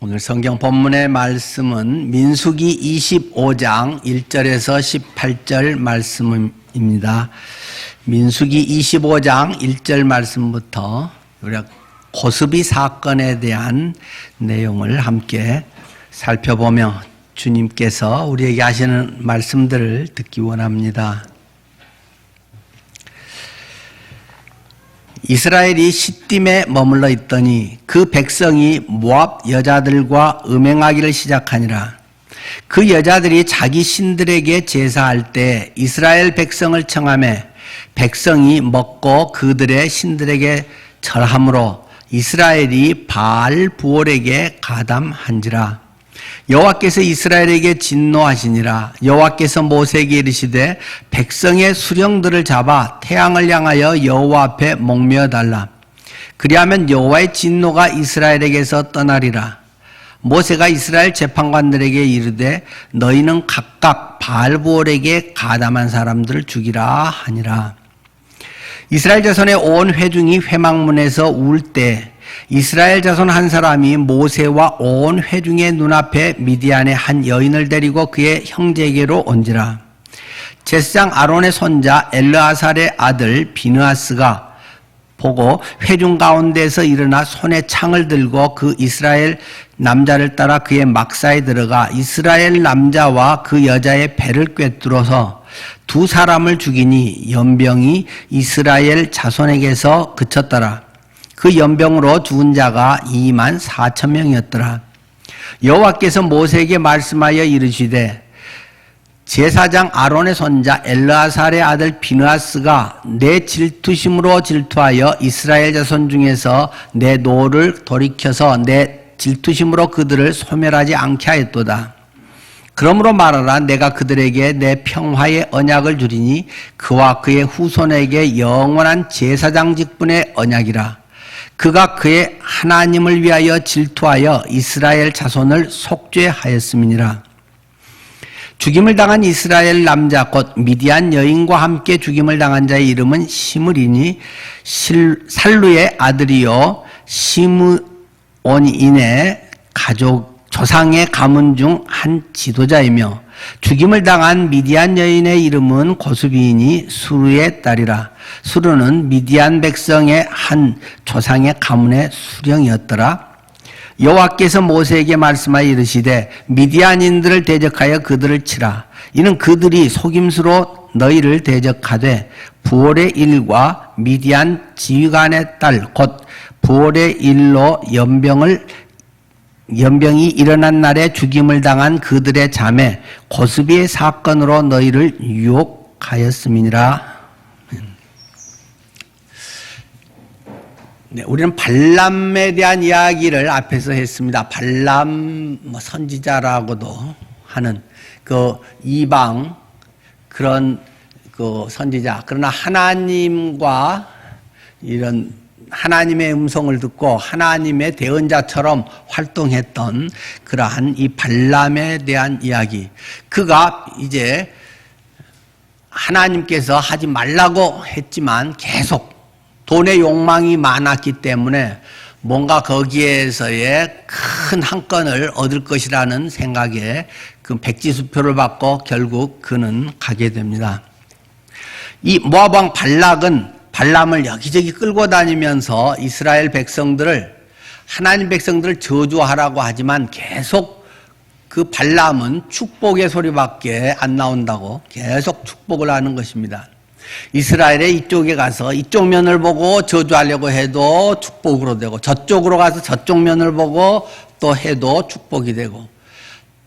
오늘 성경 본문의 말씀은 민수기 25장 1절에서 18절 말씀입니다. 민수기 25장 1절 말씀부터 우리가 고스비 사건에 대한 내용을 함께 살펴보며 주님께서 우리에게 하시는 말씀들을 듣기 원합니다. 이스라엘이 시딤에 머물러 있더니 그 백성이 모압 여자들과 음행하기를 시작하니라. 그 여자들이 자기 신들에게 제사할 때 이스라엘 백성을 청하매 백성이 먹고 그들의 신들에게 절함으로 이스라엘이 바알 부올에게 가담한지라. 여호와께서 이스라엘에게 진노하시니라. 여호와께서 모세에게 이르시되 백성의 수령들을 잡아 태양을 향하여 여호와 앞에 목매어 달라. 그리하면 여호와의 진노가 이스라엘에게서 떠나리라. 모세가 이스라엘 재판관들에게 이르되 너희는 각각 바알부올에게 가담한 사람들을 죽이라 하니라. 이스라엘 자손의 온 회중이 회막문에서 울 때 이스라엘 자손 한 사람이 모세와 온 회중의 눈앞에 미디안의 한 여인을 데리고 그의 형제에게로 온지라. 제사장 아론의 손자 엘르아살의 아들 비느하스가 보고 회중 가운데서 일어나 손에 창을 들고 그 이스라엘 남자를 따라 그의 막사에 들어가 이스라엘 남자와 그 여자의 배를 꿰뚫어서 두 사람을 죽이니 연병이 이스라엘 자손에게서 그쳤더라. 그 연병으로 죽은 자가 24,000명이었더라. 여호와께서 모세에게 말씀하여 이르시되 제사장 아론의 손자 엘르아살의 아들 비느하스가 내 질투심으로 질투하여 이스라엘 자손 중에서 내 노를 돌이켜서 내 질투심으로 그들을 소멸하지 않게 하였도다. 그러므로 말하라. 내가 그들에게 내 평화의 언약을 주리니 그와 그의 후손에게 영원한 제사장 직분의 언약이라. 그가 그의 하나님을 위하여 질투하여 이스라엘 자손을 속죄하였음이니라. 죽임을 당한 이스라엘 남자 곧 미디안 여인과 함께 죽임을 당한 자의 이름은 시므리니 살루의 아들이요 시므온인의 가족 조상의 가문 중 한 지도자이며 죽임을 당한 미디안 여인의 이름은 고스비이니 수르의 딸이라. 수르는 미디안 백성의 한 조상의 가문의 수령이었더라. 여호와께서 모세에게 말씀하여 이르시되 미디안인들을 대적하여 그들을 치라. 이는 그들이 속임수로 너희를 대적하되 부올의 일과 미디안 지휘관의 딸 곧 부올의 일로 연병이 일어난 날에 죽임을 당한 그들의 자매 고스비의 사건으로 너희를 유혹하였음이니라. 네, 우리는 발람에 대한 이야기를 앞에서 했습니다. 발람 선지자라고도 하는 그 이방 그런 그 선지자. 그러나 하나님과 이런 하나님의 음성을 듣고 하나님의 대언자처럼 활동했던 그러한 이 발람에 대한 이야기. 그가 이제 하나님께서 하지 말라고 했지만 계속 돈의 욕망이 많았기 때문에 뭔가 거기에서의 큰 한 건을 얻을 것이라는 생각에 그 백지수표를 받고 결국 그는 가게 됩니다. 이 모압 왕 발람을 여기저기 끌고 다니면서 이스라엘 백성들을 하나님 백성들을 저주하라고 하지만 계속 그 발람은 축복의 소리밖에 안 나온다고 계속 축복을 하는 것입니다. 이스라엘의 이쪽에 가서 이쪽 면을 보고 저주하려고 해도 축복으로 되고 저쪽으로 가서 저쪽 면을 보고 또 해도 축복이 되고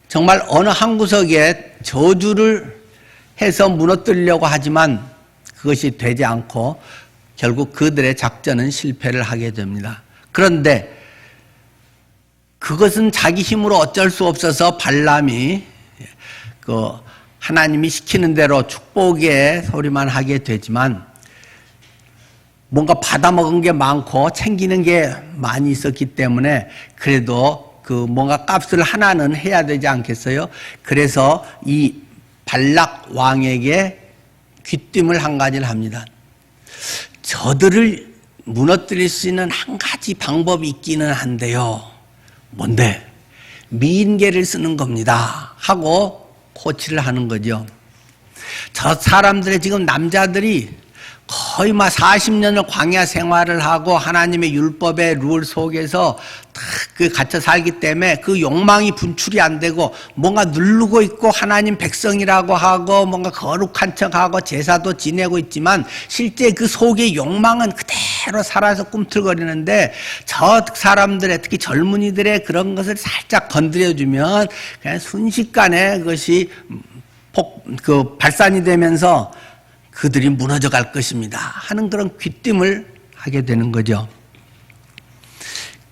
정말 어느 한 구석에 저주를 해서 무너뜨리려고 하지만 그것이 되지 않고 결국 그들의 작전은 실패를 하게 됩니다. 그런데 그것은 자기 힘으로 어쩔 수 없어서 발람이 하나님이 시키는 대로 축복의 소리만 하게 되지만 뭔가 받아먹은 게 많고 챙기는 게 많이 있었기 때문에 그래도 뭔가 값을 하나는 해야 되지 않겠어요? 그래서 이 발락 왕에게 귀띔을 한 가지를 합니다. 저들을 무너뜨릴 수 있는 한 가지 방법이 있기는 한데요. 뭔데? 미인계를 쓰는 겁니다 하고 코치를 하는 거죠. 저 사람들의 지금 남자들이 거의 막 40년을 광야 생활을 하고 하나님의 율법의 룰 속에서 그 갇혀 살기 때문에 그 욕망이 분출이 안 되고 뭔가 누르고 있고 하나님 백성이라고 하고 뭔가 거룩한 척하고 제사도 지내고 있지만 실제 그 속의 욕망은 그대로 살아서 꿈틀거리는데 저 사람들의 특히 젊은이들의 그런 것을 살짝 건드려주면 그냥 순식간에 그것이 발산이 되면서 그들이 무너져 갈 것입니다 하는 그런 귀띔을 하게 되는 거죠.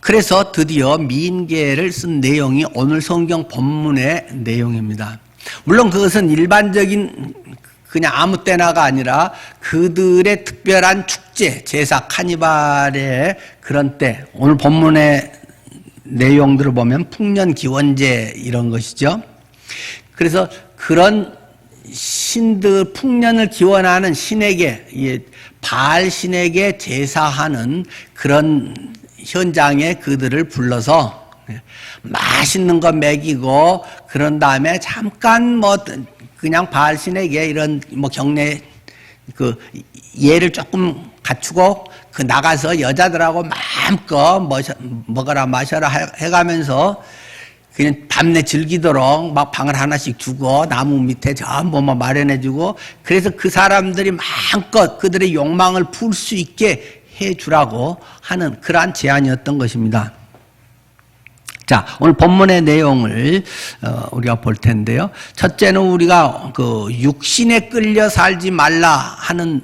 그래서 드디어 미인계를 쓴 내용이 오늘 성경 본문의 내용입니다. 물론 그것은 일반적인 그냥 아무 때나가 아니라 그들의 특별한 축제, 제사, 카니발의 그런 때, 오늘 본문의 내용들을 보면 풍년 기원제 이런 것이죠. 그래서 그런 신들 풍년을 기원하는 신에게 바알 신에게 제사하는 그런 현장에 그들을 불러서 맛있는 거 먹이고 그런 다음에 잠깐 그냥 바알 신에게 이런 경례 예를 조금 갖추고 나가서 여자들하고 마음껏 먹어라 마셔라 해가면서 그냥 밤내 즐기도록 막 방을 하나씩 주고 나무 밑에 전부 마련해주고 그래서 그 사람들이 마음껏 그들의 욕망을 풀 수 있게 해주라고 하는 그러한 제안이었던 것입니다. 자, 오늘 본문의 내용을 우리가 볼 텐데요. 첫째는 우리가 육신에 끌려 살지 말라 하는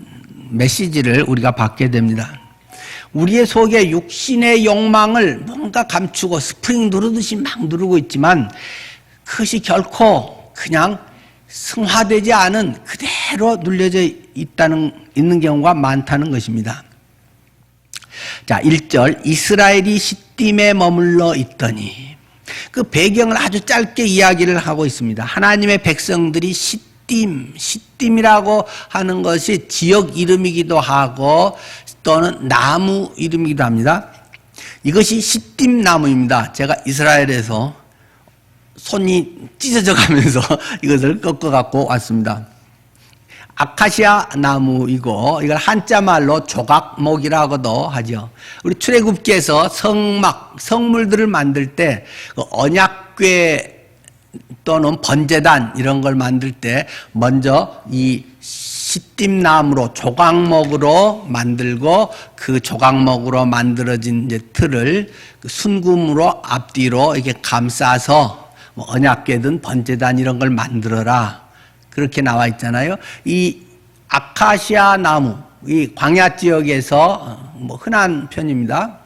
메시지를 우리가 받게 됩니다. 우리의 속에 육신의 욕망을 뭔가 감추고 스프링 누르듯이 막 누르고 있지만 그것이 결코 그냥 승화되지 않은 그대로 눌려져 있는 경우가 많다는 것입니다. 자, 1절 이스라엘이 시딤에 머물러 있더니 그 배경을 아주 짧게 이야기를 하고 있습니다. 하나님의 백성들이 시딤이라고 하는 것이 지역 이름이기도 하고 또는 나무 이름이기도 합니다. 이것이 시딤나무입니다. 제가 이스라엘에서 손이 찢어져 가면서 이것을 꺾어 갖고 왔습니다. 아카시아 나무이고 이걸 한자말로 조각목이라고도 하죠. 우리 출애굽기에서 성물들을 만들 때 언약궤 또는 번제단 이런 걸 만들 때 먼저 이 시딤나무로 조각목으로 만들고 그 조각목으로 만들어진 이제 틀을 순금으로 앞뒤로 이렇게 감싸서 언약궤든 번제단 이런 걸 만들어라. 그렇게 나와 있잖아요. 이 아카시아 나무, 이 광야 지역에서 흔한 편입니다.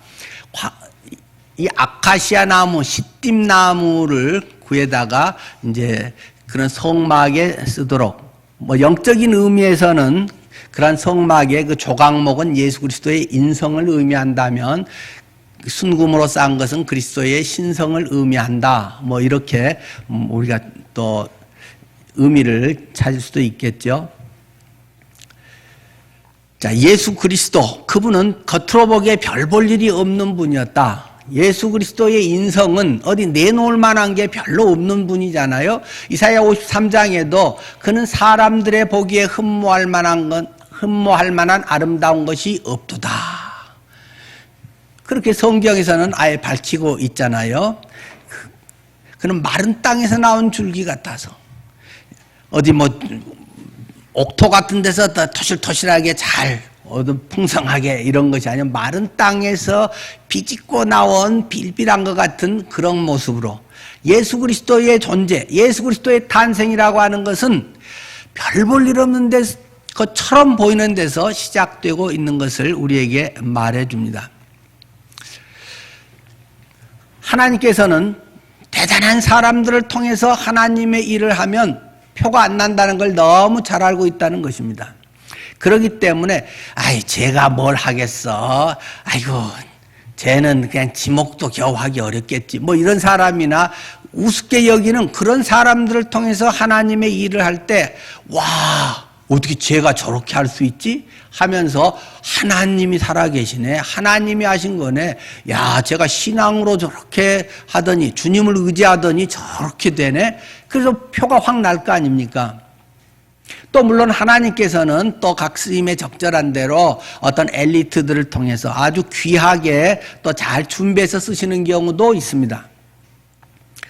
이 아카시아 나무, 시딤나무를 구에다가 이제 그런 성막에 쓰도록 영적인 의미에서는 그런 성막의 그 조각목은 예수 그리스도의 인성을 의미한다면 순금으로 쌓은 것은 그리스도의 신성을 의미한다. 이렇게 우리가 또 의미를 찾을 수도 있겠죠. 자, 예수 그리스도 그분은 겉으로 보기에 별 볼 일이 없는 분이었다. 예수 그리스도의 인성은 어디 내놓을 만한 게 별로 없는 분이잖아요. 이사야 53장에도 그는 사람들의 보기에 흠모할 만한 아름다운 것이 없도다. 그렇게 성경에서는 아예 밝히고 있잖아요. 그는 마른 땅에서 나온 줄기 같아서 어디 옥토 같은 데서 토실토실하게 잘 풍성하게 이런 것이 아니라 마른 땅에서 비집고 나온 빌빌한 것 같은 그런 모습으로 예수 그리스도의 존재, 예수 그리스도의 탄생이라고 하는 것은 별 볼 일 없는 것처럼 보이는 데서 시작되고 있는 것을 우리에게 말해줍니다. 하나님께서는 대단한 사람들을 통해서 하나님의 일을 하면 표가 안 난다는 걸 너무 잘 알고 있다는 것입니다. 그렇기 때문에 제가 뭘 하겠어. 아이고 쟤는 그냥 지목도 겨우 하기 어렵겠지. 이런 사람이나 우습게 여기는 그런 사람들을 통해서 하나님의 일을 할 때 와 어떻게 쟤가 저렇게 할 수 있지? 하면서 하나님이 살아계시네. 하나님이 하신 거네. 야, 제가 신앙으로 저렇게 하더니 주님을 의지하더니 저렇게 되네. 그래서 표가 확 날 거 아닙니까? 또 물론 하나님께서는 또 각 스님의 적절한 대로 어떤 엘리트들을 통해서 아주 귀하게 또 잘 준비해서 쓰시는 경우도 있습니다.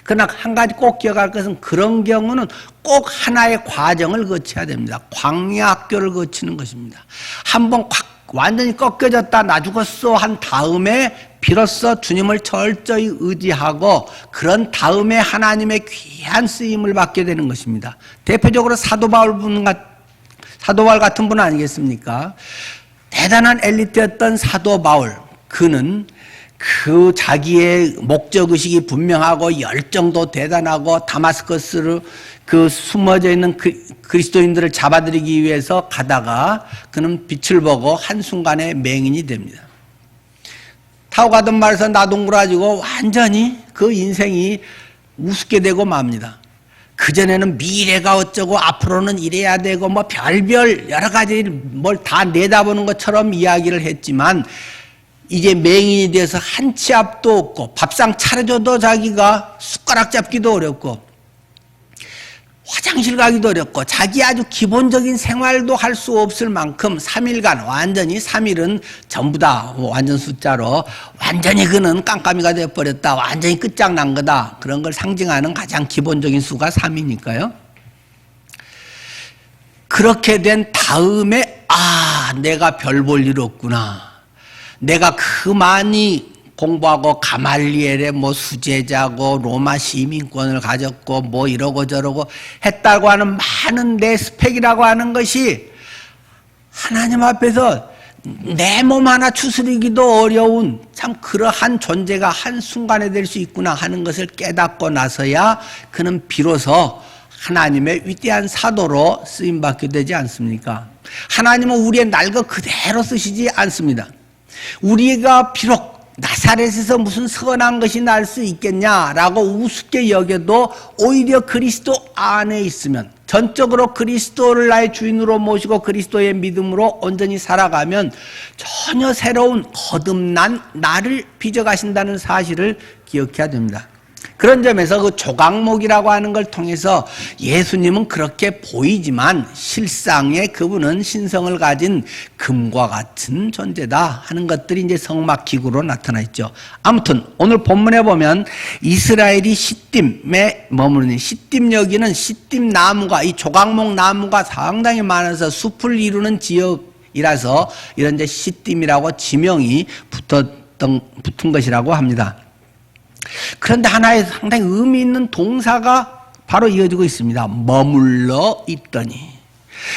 그러나 한 가지 꼭 기억할 것은 그런 경우는 꼭 하나의 과정을 거쳐야 됩니다. 광야 학교를 거치는 것입니다. 한번 완전히 꺾여졌다 나 죽었어 한 다음에 비로소 주님을 철저히 의지하고 그런 다음에 하나님의 귀한 쓰임을 받게 되는 것입니다. 대표적으로 사도 바울 같은 분 아니겠습니까? 대단한 엘리트였던 사도 바울, 그는 그 자기의 목적의식이 분명하고 열정도 대단하고 다마스커스로 그 숨어져 있는 그리스도인들을 잡아들이기 위해서 가다가 그는 빛을 보고 한순간에 맹인이 됩니다. 타고 가던 말에서 나동그라지고 완전히 그 인생이 우습게 되고 맙니다. 그전에는 미래가 어쩌고 앞으로는 이래야 되고 뭐 별별 여러 가지 뭘 다 내다보는 것처럼 이야기를 했지만 이제 맹인이 돼서 한 치 앞도 없고 밥상 차려줘도 자기가 숟가락 잡기도 어렵고 화장실 가기도 어렵고 자기 아주 기본적인 생활도 할 수 없을 만큼 3일간 완전히 3일은 전부 다 완전 숫자로 완전히 그는 깜깜이가 되어버렸다. 완전히 끝장난 거다. 그런 걸 상징하는 가장 기본적인 수가 3이니까요. 그렇게 된 다음에 내가 별 볼 일 없구나. 내가 그 많이 공부하고 가말리엘의 뭐 수제자고 로마 시민권을 가졌고 뭐 이러고 저러고 했다고 하는 많은 내 스펙이라고 하는 것이 하나님 앞에서 내 몸 하나 추스리기도 어려운 참 그러한 존재가 한순간에 될 수 있구나 하는 것을 깨닫고 나서야 그는 비로소 하나님의 위대한 사도로 쓰임받게 되지 않습니까? 하나님은 우리의 날것 그대로 쓰시지 않습니다. 우리가 비록 나사렛에서 무슨 선한 것이 날 수 있겠냐라고 우습게 여겨도 오히려 그리스도 안에 있으면 전적으로 그리스도를 나의 주인으로 모시고 그리스도의 믿음으로 온전히 살아가면 전혀 새로운 거듭난 나를 빚어가신다는 사실을 기억해야 됩니다. 그런 점에서 그 조각목이라고 하는 걸 통해서 예수님은 그렇게 보이지만 실상에 그분은 신성을 가진 금과 같은 존재다 하는 것들이 이제 성막기구로 나타나 있죠. 아무튼 오늘 본문에 보면 이스라엘이 시딤에 머무르는 시딤 여기는 시딤 나무가 이 조각목 나무가 상당히 많아서 숲을 이루는 지역이라서 이런 이제 시딤이라고 지명이 붙은 것이라고 합니다. 그런데 하나의 상당히 의미 있는 동사가 바로 이어지고 있습니다. 머물러 있더니.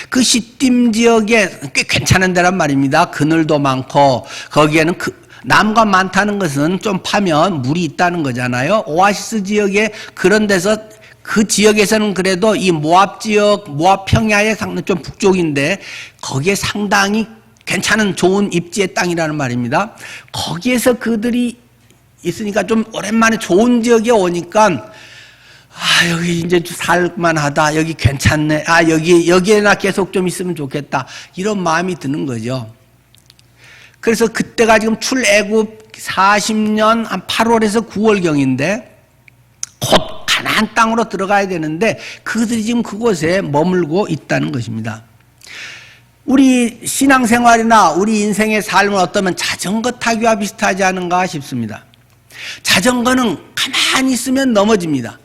그 시딤 지역에 꽤 괜찮은 데란 말입니다. 그늘도 많고 거기에는 나무가 많다는 것은 좀 파면 물이 있다는 거잖아요. 오아시스 지역에 그런 데서 그 지역에서는 그래도 이 모압 지역, 모압 평야의 좀 북쪽인데 거기에 상당히 괜찮은 좋은 입지의 땅이라는 말입니다. 거기에서 그들이 있으니까 좀 오랜만에 좋은 지역에 오니까 여기 이제 살만하다. 여기 괜찮네. 여기에나 계속 좀 있으면 좋겠다. 이런 마음이 드는 거죠. 그래서 그때가 지금 출애굽 40년 한 8월에서 9월경인데 곧 가나안 땅으로 들어가야 되는데 그들이 지금 그곳에 머물고 있다는 것입니다. 우리 신앙생활이나 우리 인생의 삶은 어떠면 자전거 타기와 비슷하지 않은가 싶습니다. 자전거는 가만히 있으면 넘어집니다.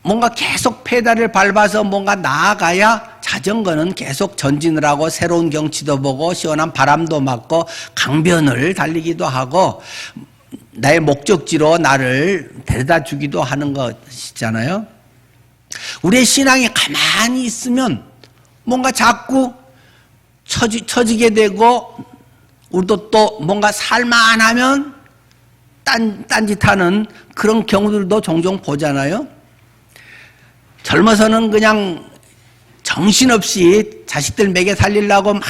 뭔가 계속 페달을 밟아서 뭔가 나아가야 자전거는 계속 전진을 하고 새로운 경치도 보고 시원한 바람도 맞고 강변을 달리기도 하고 나의 목적지로 나를 데려다 주기도 하는 것이잖아요. 우리의 신앙이 가만히 있으면 뭔가 자꾸 처지게 되고 우리도 또 뭔가 살만하면 딴짓하는 그런 경우들도 종종 보잖아요. 젊어서는 그냥 정신없이 자식들 먹여 살리려고 막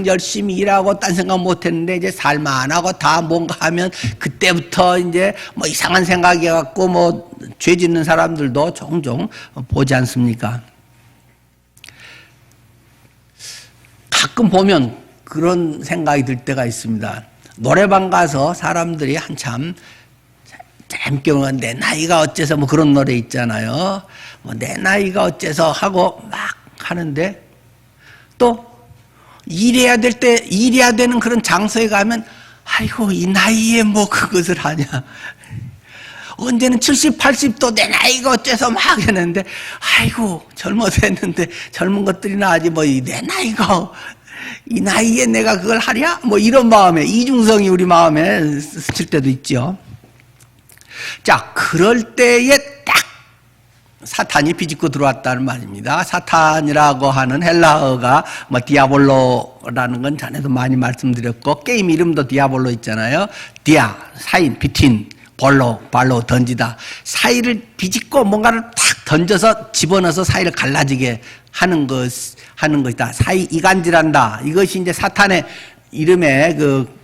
열심히 일하고 딴 생각 못 했는데 이제 살만하고 다 뭔가 하면 그때부터 이제 뭐 이상한 생각이 갖고 뭐 죄 짓는 사람들도 종종 보지 않습니까? 가끔 보면 그런 생각이 들 때가 있습니다. 노래방 가서 사람들이 한참 잼경은 내 나이가 어째서 뭐 그런 노래 있잖아요. 뭐 내 나이가 어째서 하고 막 하는데 또 일해야 될 때 일해야 되는 그런 장소에 가면 아이고 이 나이에 뭐 그것을 하냐. 언제는 70, 80도 내 나이가 어째서 막 했는데 아이고 젊어서 했는데 젊은 것들이나 하지 뭐 내 나이가 이 나이에 내가 그걸 하랴? 뭐 이런 마음에 이중성이 우리 마음에 스칠 때도 있죠. 자, 그럴 때에 딱 사탄이 비집고 들어왔다는 말입니다. 사탄이라고 하는 헬라어가 뭐 디아볼로라는 건 전에도 많이 말씀드렸고 게임 이름도 디아볼로 있잖아요. 디아, 사인, 비틴, 볼로, 발로 던지다. 사이를 비집고 뭔가를 탁 던져서 집어넣어서 사이를 갈라지게 하는 것이다. 사이 이간질한다. 이것이 이제 사탄의 이름의 그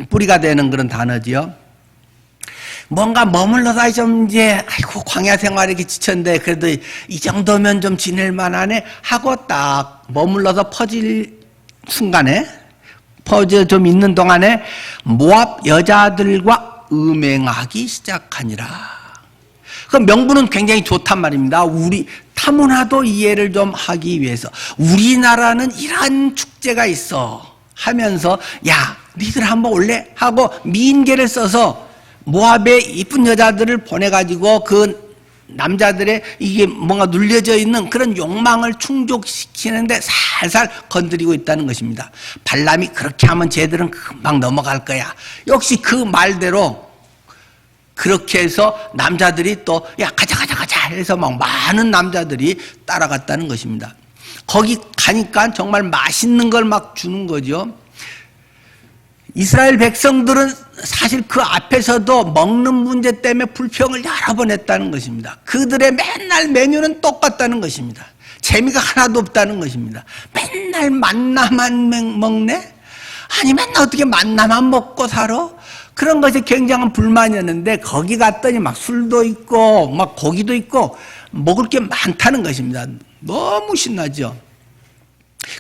뿌리가 되는 그런 단어지요. 뭔가 머물러다 좀 이제 아이고 광야 생활에 이렇게 지쳤는데 그래도 이 정도면 좀 지낼 만하네 하고 딱 머물러서 퍼질 순간에 퍼져 좀 있는 동안에 모압 여자들과 음행하기 시작하니라. 그 명분은 굉장히 좋단 말입니다. 우리 타문화도 이해를 좀 하기 위해서 우리나라는 이러한 축제가 있어 하면서 야 니들 한번 올래? 하고 미인계를 써서 모압의 이쁜 여자들을 보내가지고 그 남자들의 이게 뭔가 눌려져 있는 그런 욕망을 충족시키는데 살살 건드리고 있다는 것입니다. 발람이 그렇게 하면 쟤들은 금방 넘어갈 거야. 역시 그 말대로 그렇게 해서 남자들이 또 야 가자 해서 막 많은 남자들이 따라갔다는 것입니다. 거기 가니까 정말 맛있는 걸 막 주는 거죠. 이스라엘 백성들은 사실 그 앞에서도 먹는 문제 때문에 불평을 여러 번 했다는 것입니다. 그들의 맨날 메뉴는 똑같다는 것입니다. 재미가 하나도 없다는 것입니다. 맨날 만나만 먹네? 아니 맨날 어떻게 만나만 먹고 살아? 그런 것이 굉장한 불만이었는데 거기 갔더니 막 술도 있고 막 고기도 있고 먹을 게 많다는 것입니다. 너무 신나죠.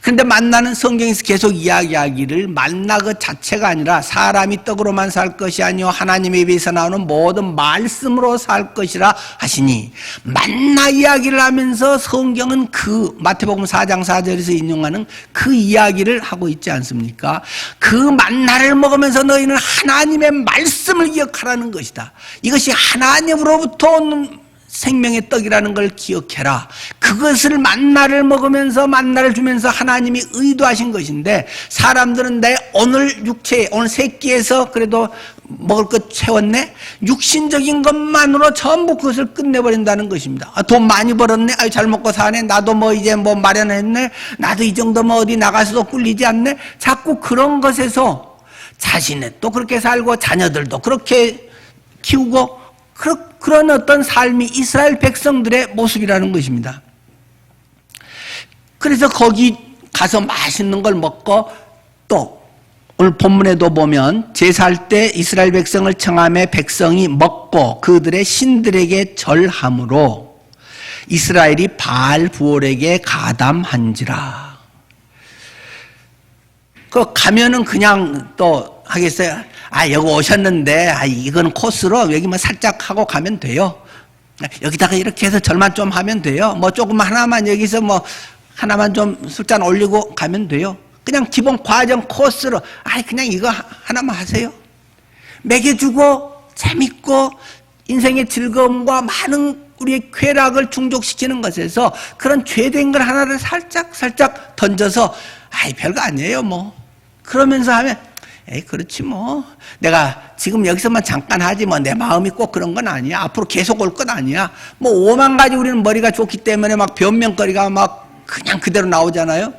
그런데 만나는 성경에서 계속 이야기하기를 만나 그 자체가 아니라 사람이 떡으로만 살 것이 아니요 하나님의 입에서 나오는 모든 말씀으로 살 것이라 하시니 만나 이야기를 하면서 성경은 그 마태복음 4장 4절에서 인용하는 그 이야기를 하고 있지 않습니까? 그 만나를 먹으면서 너희는 하나님의 말씀을 기억하라는 것이다. 이것이 하나님으로부터 온 생명의 떡이라는 걸 기억해라. 그것을 만나를 먹으면서 만나를 주면서 하나님이 의도하신 것인데 사람들은 내 오늘 육체 오늘 세 끼에서 그래도 먹을 것 채웠네. 육신적인 것만으로 전부 그것을 끝내버린다는 것입니다. 아, 돈 많이 벌었네. 아유 잘 먹고 사네. 나도 뭐 이제 뭐 마련했네. 나도 이 정도면 어디 나가서도 꿀리지 않네. 자꾸 그런 것에서 자신의 또 그렇게 살고 자녀들도 그렇게 키우고 그런 어떤 삶이 이스라엘 백성들의 모습이라는 것입니다. 그래서 거기 가서 맛있는 걸 먹고 또 오늘 본문에도 보면 제사할 때 이스라엘 백성을 청함에 백성이 먹고 그들의 신들에게 절함으로 이스라엘이 바알 부올에게 가담한지라. 그 가면은 그냥 또 하겠어요. 아, 여기 오셨는데, 아, 이건 코스로 여기만 살짝 하고 가면 돼요. 여기다가 이렇게 해서 절만 좀 하면 돼요. 뭐 조금 하나만 여기서 뭐 하나만 좀 술잔 올리고 가면 돼요. 그냥 기본 과정 코스로, 아, 그냥 이거 하나만 하세요. 먹여주고, 재밌고, 인생의 즐거움과 많은 우리의 쾌락을 충족시키는 것에서 그런 죄된 걸 하나를 살짝 던져서, 아이, 별거 아니에요, 뭐. 그러면서 하면, 에이, 그렇지 뭐. 내가 지금 여기서만 잠깐 하지 뭐 내 마음이 꼭 그런 건 아니야. 앞으로 계속 올 건 아니야. 뭐 5만 가지 우리는 머리가 좋기 때문에 막 변명거리가 막 그냥 그대로 나오잖아요.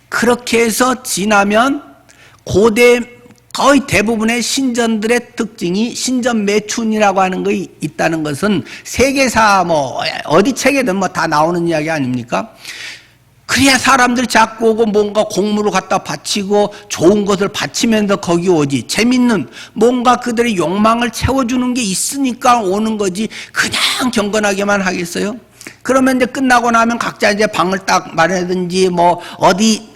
그렇게 해서 지나면 고대 거의 대부분의 신전들의 특징이 신전 매춘이라고 하는 거 있다는 것은 세계사 뭐 어디 책에든 뭐 다 나오는 이야기 아닙니까? 그래야 사람들 자꾸 오고 뭔가 공물을 갖다 바치고 좋은 것을 바치면서 거기 오지. 재밌는 뭔가 그들의 욕망을 채워주는 게 있으니까 오는 거지. 그냥 경건하게만 하겠어요? 그러면 이제 끝나고 나면 각자 이제 방을 딱 마련하든지 뭐 어디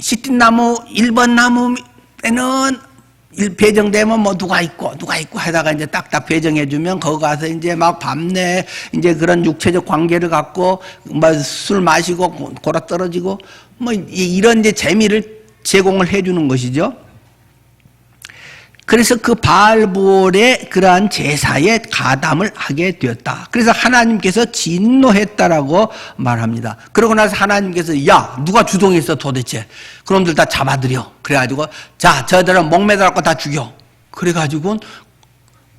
시띠나무 1번 나무에는 배정되면 뭐 누가 있고 하다가 이제 딱딱 배정해주면 거기 가서 이제 막 밤내 이제 그런 육체적 관계를 갖고 뭐 술 마시고 골아 떨어지고 뭐 이런 이제 재미를 제공을 해주는 것이죠. 그래서 그 바알볼의 그러한 제사에 가담을 하게 되었다. 그래서 하나님께서 진노했다라고 말합니다. 그러고 나서 하나님께서 야 누가 주동했어 도대체 그놈들 다 잡아들여. 그래가지고 자 저들은 목매달고 다 죽여. 그래가지고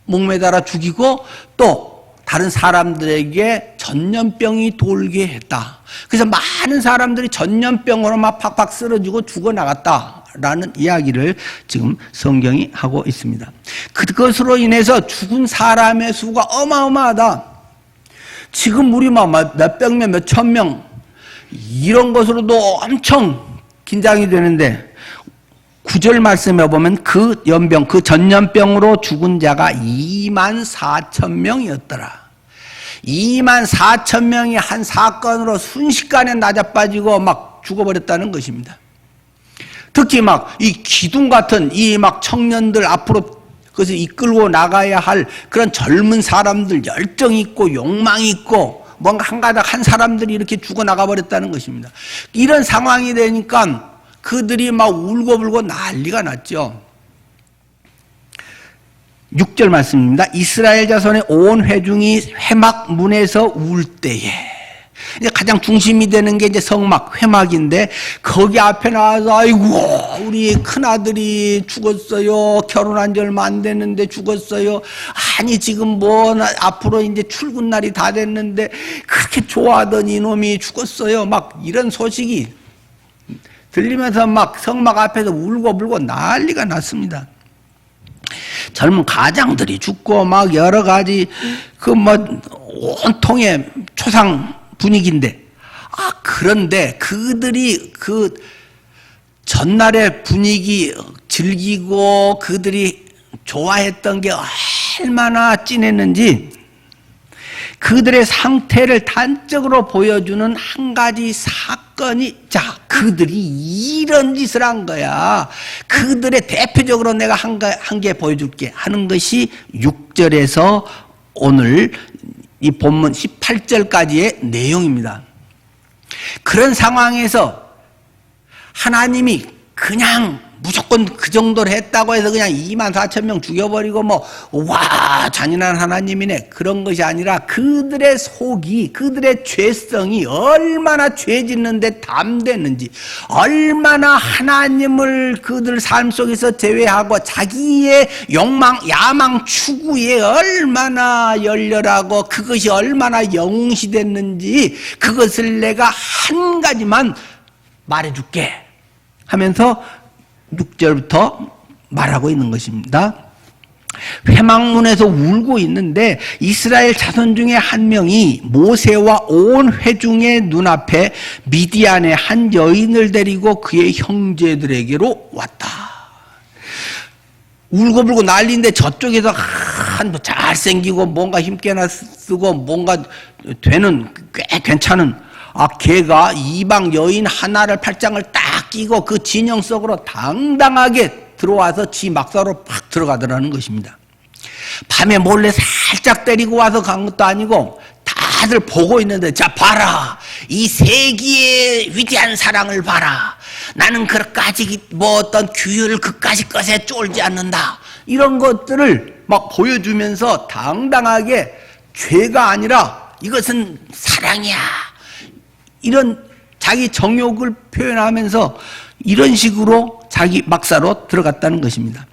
목매달아 죽이고 또 다른 사람들에게 전염병이 돌게 했다. 그래서 많은 사람들이 전염병으로 막 팍팍 쓰러지고 죽어나갔다라는 이야기를 지금 성경이 하고 있습니다. 그것으로 인해서 죽은 사람의 수가 어마어마하다. 지금 우리 몇백 명, 몇천 명 이런 것으로도 엄청 긴장이 되는데 9절 말씀에 보면 그 연병, 그 전염병으로 죽은 자가 24,000명이었더라. 24,000명이 한 사건으로 순식간에 낮아빠지고 막 죽어버렸다는 것입니다. 특히 막 이 기둥 같은 이 막 청년들 앞으로 그것을 이끌고 나가야 할 그런 젊은 사람들 열정이 있고 욕망이 있고 뭔가 한가닥 한 사람들이 이렇게 죽어나가 버렸다는 것입니다. 이런 상황이 되니까 그들이 막 울고불고 난리가 났죠. 6절 말씀입니다. 이스라엘 자손의 온 회중이 회막 문에서 울 때에 이제 가장 중심이 되는 게 이제 성막 회막인데 거기 앞에 나와서 아이고 우리 큰아들이 죽었어요. 결혼한 지 얼마 안 됐는데 죽었어요. 아니 지금 뭐 앞으로 이제 출근 날이 다 됐는데 그렇게 좋아하던 이놈이 죽었어요. 막 이런 소식이 들리면서 막 성막 앞에서 울고불고 난리가 났습니다. 젊은 가장들이 죽고 막 여러 가지 그 뭐 온통의 초상 분위기인데 그런데 그들이 그 전날의 분위기 즐기고 그들이 좋아했던 게 얼마나 진했는지 그들의 상태를 단적으로 보여주는 한 가지 사건이 자 그들이 이런 짓을 한 거야. 그들의 대표적으로 내가 한 개 보여줄게 하는 것이 6절에서 오늘 이 본문 18절까지의 내용입니다. 그런 상황에서 하나님이 그냥 무조건 그 정도로 했다고 해서 그냥 24,000명 죽여버리고 와 잔인한 하나님이네 그런 것이 아니라 그들의 속이 그들의 죄성이 얼마나 죄 짓는데 담대는지 얼마나 하나님을 그들 삶 속에서 제외하고 자기의 욕망 야망 추구에 얼마나 열렬하고 그것이 얼마나 영웅시됐는지 그것을 내가 한 가지만 말해줄게 하면서 6절부터 말하고 있는 것입니다. 회막문에서 울고 있는데 이스라엘 자손 중에 한 명이 모세와 온 회중의 눈앞에 미디안의 한 여인을 데리고 그의 형제들에게로 왔다. 울고불고 난리인데 저쪽에서 한 잘생기고 뭔가 힘께나 쓰고 뭔가 되는 꽤 괜찮은 걔가 이방 여인 하나를 팔짱을 딱 끼고 그 진영 속으로 당당하게 들어와서 지 막사로 팍 들어가더라는 것입니다. 밤에 몰래 살짝 데리고 와서 간 것도 아니고 다들 보고 있는데 자 봐라 이 세기의 위대한 사랑을 봐라 나는 그까지 뭐 어떤 규율을 그까지 것에 쫄지 않는다 이런 것들을 막 보여주면서 당당하게 죄가 아니라 이것은 사랑이야 이런 자기 정욕을 표현하면서 이런 식으로 자기 막사로 들어갔다는 것입니다.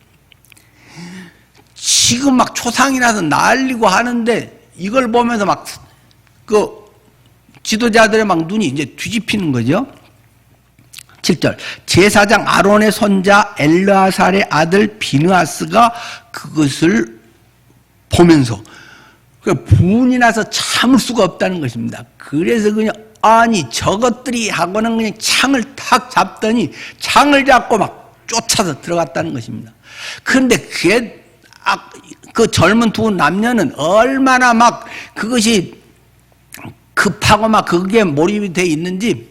지금 막 초상이 나서 난리고 하는데 이걸 보면서 막 그 지도자들의 막 눈이 이제 뒤집히는 거죠. 7절 제사장 아론의 손자 엘르아살의 아들 비느하스가 그것을 보면서 분이 나서 참을 수가 없다는 것입니다. 그래서 그냥 아니 저것들이 하고는 그냥 창을 탁 잡더니 창을 잡고 막 쫓아서 들어갔다는 것입니다. 그런데 그 젊은 두 남녀는 얼마나 막 그것이 급하고 막 그게 몰입이 돼 있는지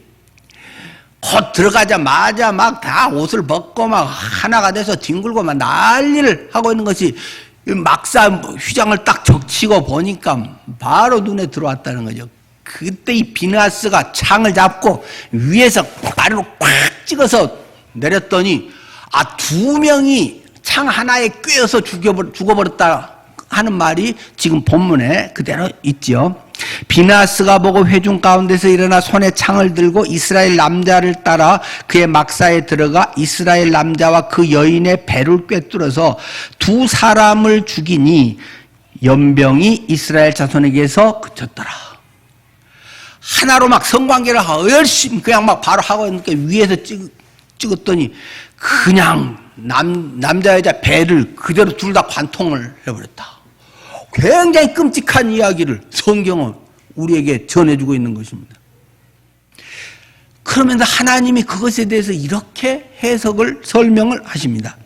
곧 들어가자마자 막 다 옷을 벗고 막 하나가 돼서 뒹굴고 막 난리를 하고 있는 것이 막상 휘장을 딱 적치고 보니까 바로 눈에 들어왔다는 거죠. 그때 이 비느하스가 창을 잡고 위에서 아래로 꽉 찍어서 내렸더니 두 명이 창 하나에 꿰어서 죽어버렸다 하는 말이 지금 본문에 그대로 있죠. 비느하스가 보고 회중 가운데서 일어나 손에 창을 들고 이스라엘 남자를 따라 그의 막사에 들어가 이스라엘 남자와 그 여인의 배를 꿰뚫어서 두 사람을 죽이니 연병이 이스라엘 자손에게서 그쳤더라. 하나로 막 성관계를 하고 열심히 그냥 막 바로 하고 있으니까 위에서 찍었더니 그냥 남자 여자 배를 그대로 둘 다 관통을 해버렸다. 굉장히 끔찍한 이야기를 성경은 우리에게 전해주고 있는 것입니다. 그러면서 하나님이 그것에 대해서 이렇게 해석을 설명을 하십니다.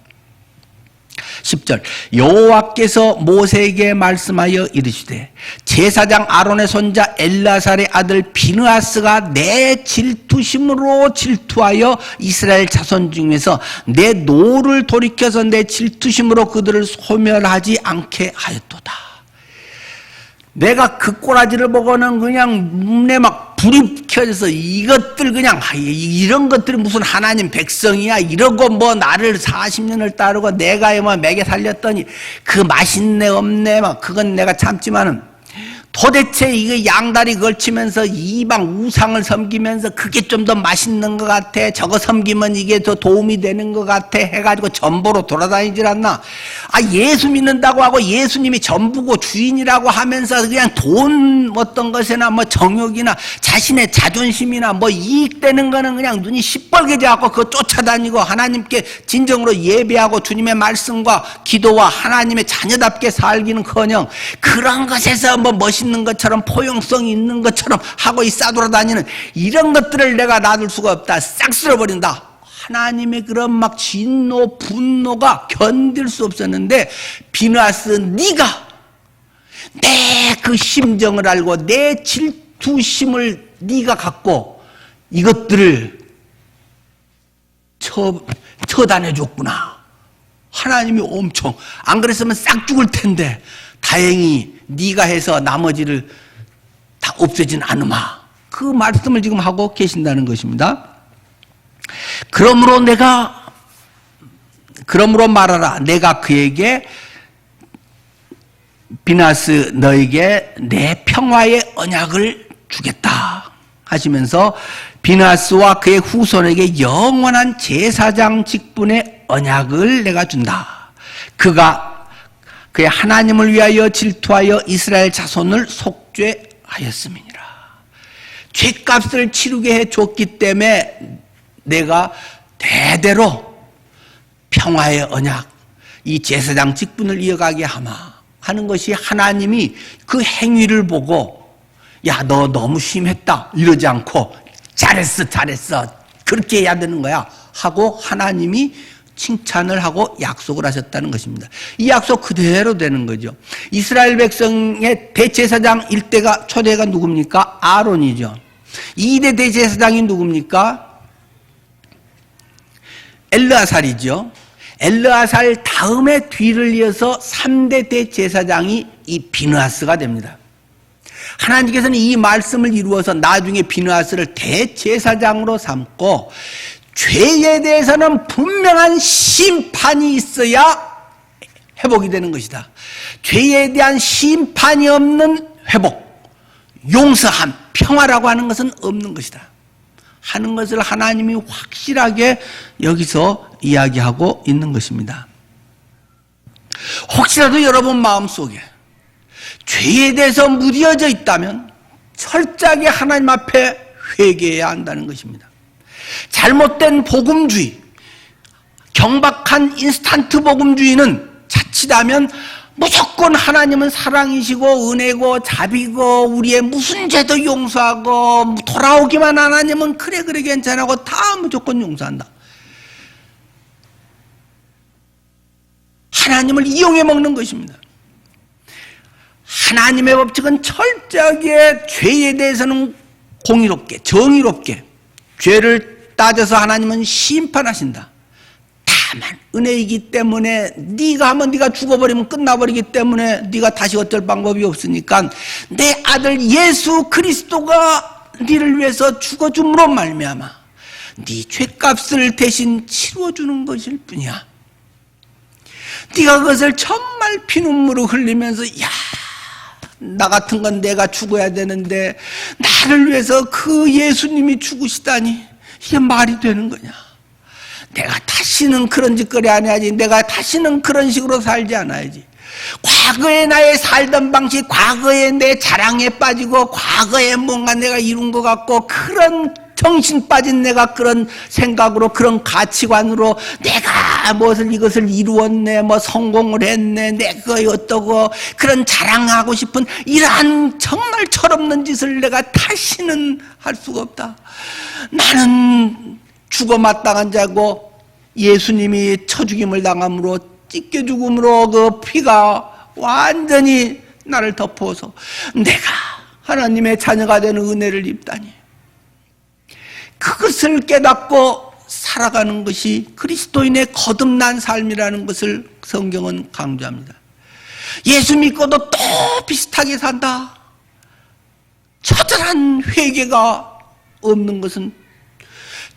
10절 여호와께서 모세에게 말씀하여 이르시되 제사장 아론의 손자 엘르아살의 아들 비느하스가 내 질투심으로 질투하여 이스라엘 자손 중에서 내 노를 돌이켜서 내 질투심으로 그들을 소멸하지 않게 하였도다. 내가 그 꼬라지를 보고는 그냥 눈에 막 불이 켜져서 이것들 그냥 이런 것들이 무슨 하나님 백성이야 이러고 뭐 나를 40년을 따르고 내가 뭐 먹여 살렸더니 그 맛있네 없네 막 그건 내가 참지만은 도대체 이거 양다리 걸치면서 이방 우상을 섬기면서 그게 좀 더 맛있는 것 같아 저거 섬기면 이게 더 도움이 되는 것 같아 해가지고 전보로 돌아다니질 않나. 예수 믿는다고 하고 예수님이 전부고 주인이라고 하면서 그냥 돈 어떤 것이나 뭐 정욕이나 자신의 자존심이나 뭐 이익되는 거는 그냥 눈이 시뻘게 져갖고 그거 쫓아다니고 하나님께 진정으로 예배하고 주님의 말씀과 기도와 하나님의 자녀답게 살기는커녕 그런 것에서 뭐 멋있는 것처럼 포용성이 있는 것처럼 하고 싸돌아다니는 이런 것들을 내가 놔둘 수가 없다. 싹 쓸어버린다. 하나님의 그런 막 진노 분노가 견딜 수 없었는데 비느하스 네가 내 그 심정을 알고 내 질투심을 네가 갖고 이것들을 처단해 줬구나. 하나님이 엄청 안 그랬으면 싹 죽을 텐데 다행히 네가 해서 나머지를 다 없애진 않으마. 그 말씀을 지금 하고 계신다는 것입니다. 그러므로 말하라. 내가 그에게 비느하스 너에게 내 평화의 언약을 주겠다 하시면서 비느하스와 그의 후손에게 영원한 제사장 직분의 언약을 내가 준다. 그가 그의 하나님을 위하여 질투하여 이스라엘 자손을 속죄하였음이니라. 죄값을 치르게 해줬기 때문에 내가 대대로 평화의 언약, 이 제사장 직분을 이어가게 하마 하는 것이 하나님이 그 행위를 보고 야, 너 너무 심했다 이러지 않고 잘했어 그렇게 해야 되는 거야 하고 하나님이 칭찬을 하고 약속을 하셨다는 것입니다. 이 약속 그대로 되는 거죠. 이스라엘 백성의 대제사장 1대가 초대가 누굽니까? 아론이죠. 2대 대제사장이 누굽니까? 엘르아살이죠. 엘르아살 다음에 뒤를 이어서 3대 대제사장이 이 비느하스가 됩니다. 하나님께서는 이 말씀을 이루어서 나중에 비느하스를 대제사장으로 삼고 죄에 대해서는 분명한 심판이 있어야 회복이 되는 것이다. 죄에 대한 심판이 없는 회복, 용서함, 평화라고 하는 것은 없는 것이다 하는 것을 하나님이 확실하게 여기서 이야기하고 있는 것입니다. 혹시라도 여러분 마음속에 죄에 대해서 무뎌져 있다면 철저하게 하나님 앞에 회개해야 한다는 것입니다. 잘못된 복음주의, 경박한 인스턴트 복음주의는 자칫하면 무조건 하나님은 사랑이시고 은혜고 자비고 우리의 무슨 죄도 용서하고 돌아오기만 하나님은 그래 괜찮아고 다 무조건 용서한다. 하나님을 이용해 먹는 것입니다. 하나님의 법칙은 철저하게 죄에 대해서는 공의롭게, 정의롭게 죄를 따져서 하나님은 심판하신다. 다만 은혜이기 때문에 네가 하면 네가 죽어버리면 끝나버리기 때문에 네가 다시 어쩔 방법이 없으니까 내 아들 예수 그리스도가 네를 위해서 죽어줌으로 말미암아 네 죄값을 대신 치러주는 것일 뿐이야. 네가 그것을 정말 피눈물을 흘리면서 나 같은 건 내가 죽어야 되는데 나를 위해서 그 예수님이 죽으시다니 이게 말이 되는 거냐. 내가 다시는 그런 짓거리 안 해야지. 내가 다시는 그런 식으로 살지 않아야지. 과거에 나의 살던 방식, 과거에 내 자랑에 빠지고 과거에 뭔가 내가 이룬 것 같고 그런 정신 빠진 내가 그런 생각으로 그런 가치관으로 내가 무엇을 이것을 이루었네, 뭐 성공을 했네, 내가 어떠고 그런 자랑하고 싶은 이러한 정말 철없는 짓을 내가 다시는 할 수가 없다. 나는 죽어 마땅한 자고 예수님이 쳐죽임을 당함으로 찢겨 죽음으로 그 피가 완전히 나를 덮어서 내가 하나님의 자녀가 되는 은혜를 입다니 그것을 깨닫고 살아가는 것이 그리스도인의 거듭난 삶이라는 것을 성경은 강조합니다. 예수 믿고도 또 비슷하게 산다. 처절한 회개가 없는 것은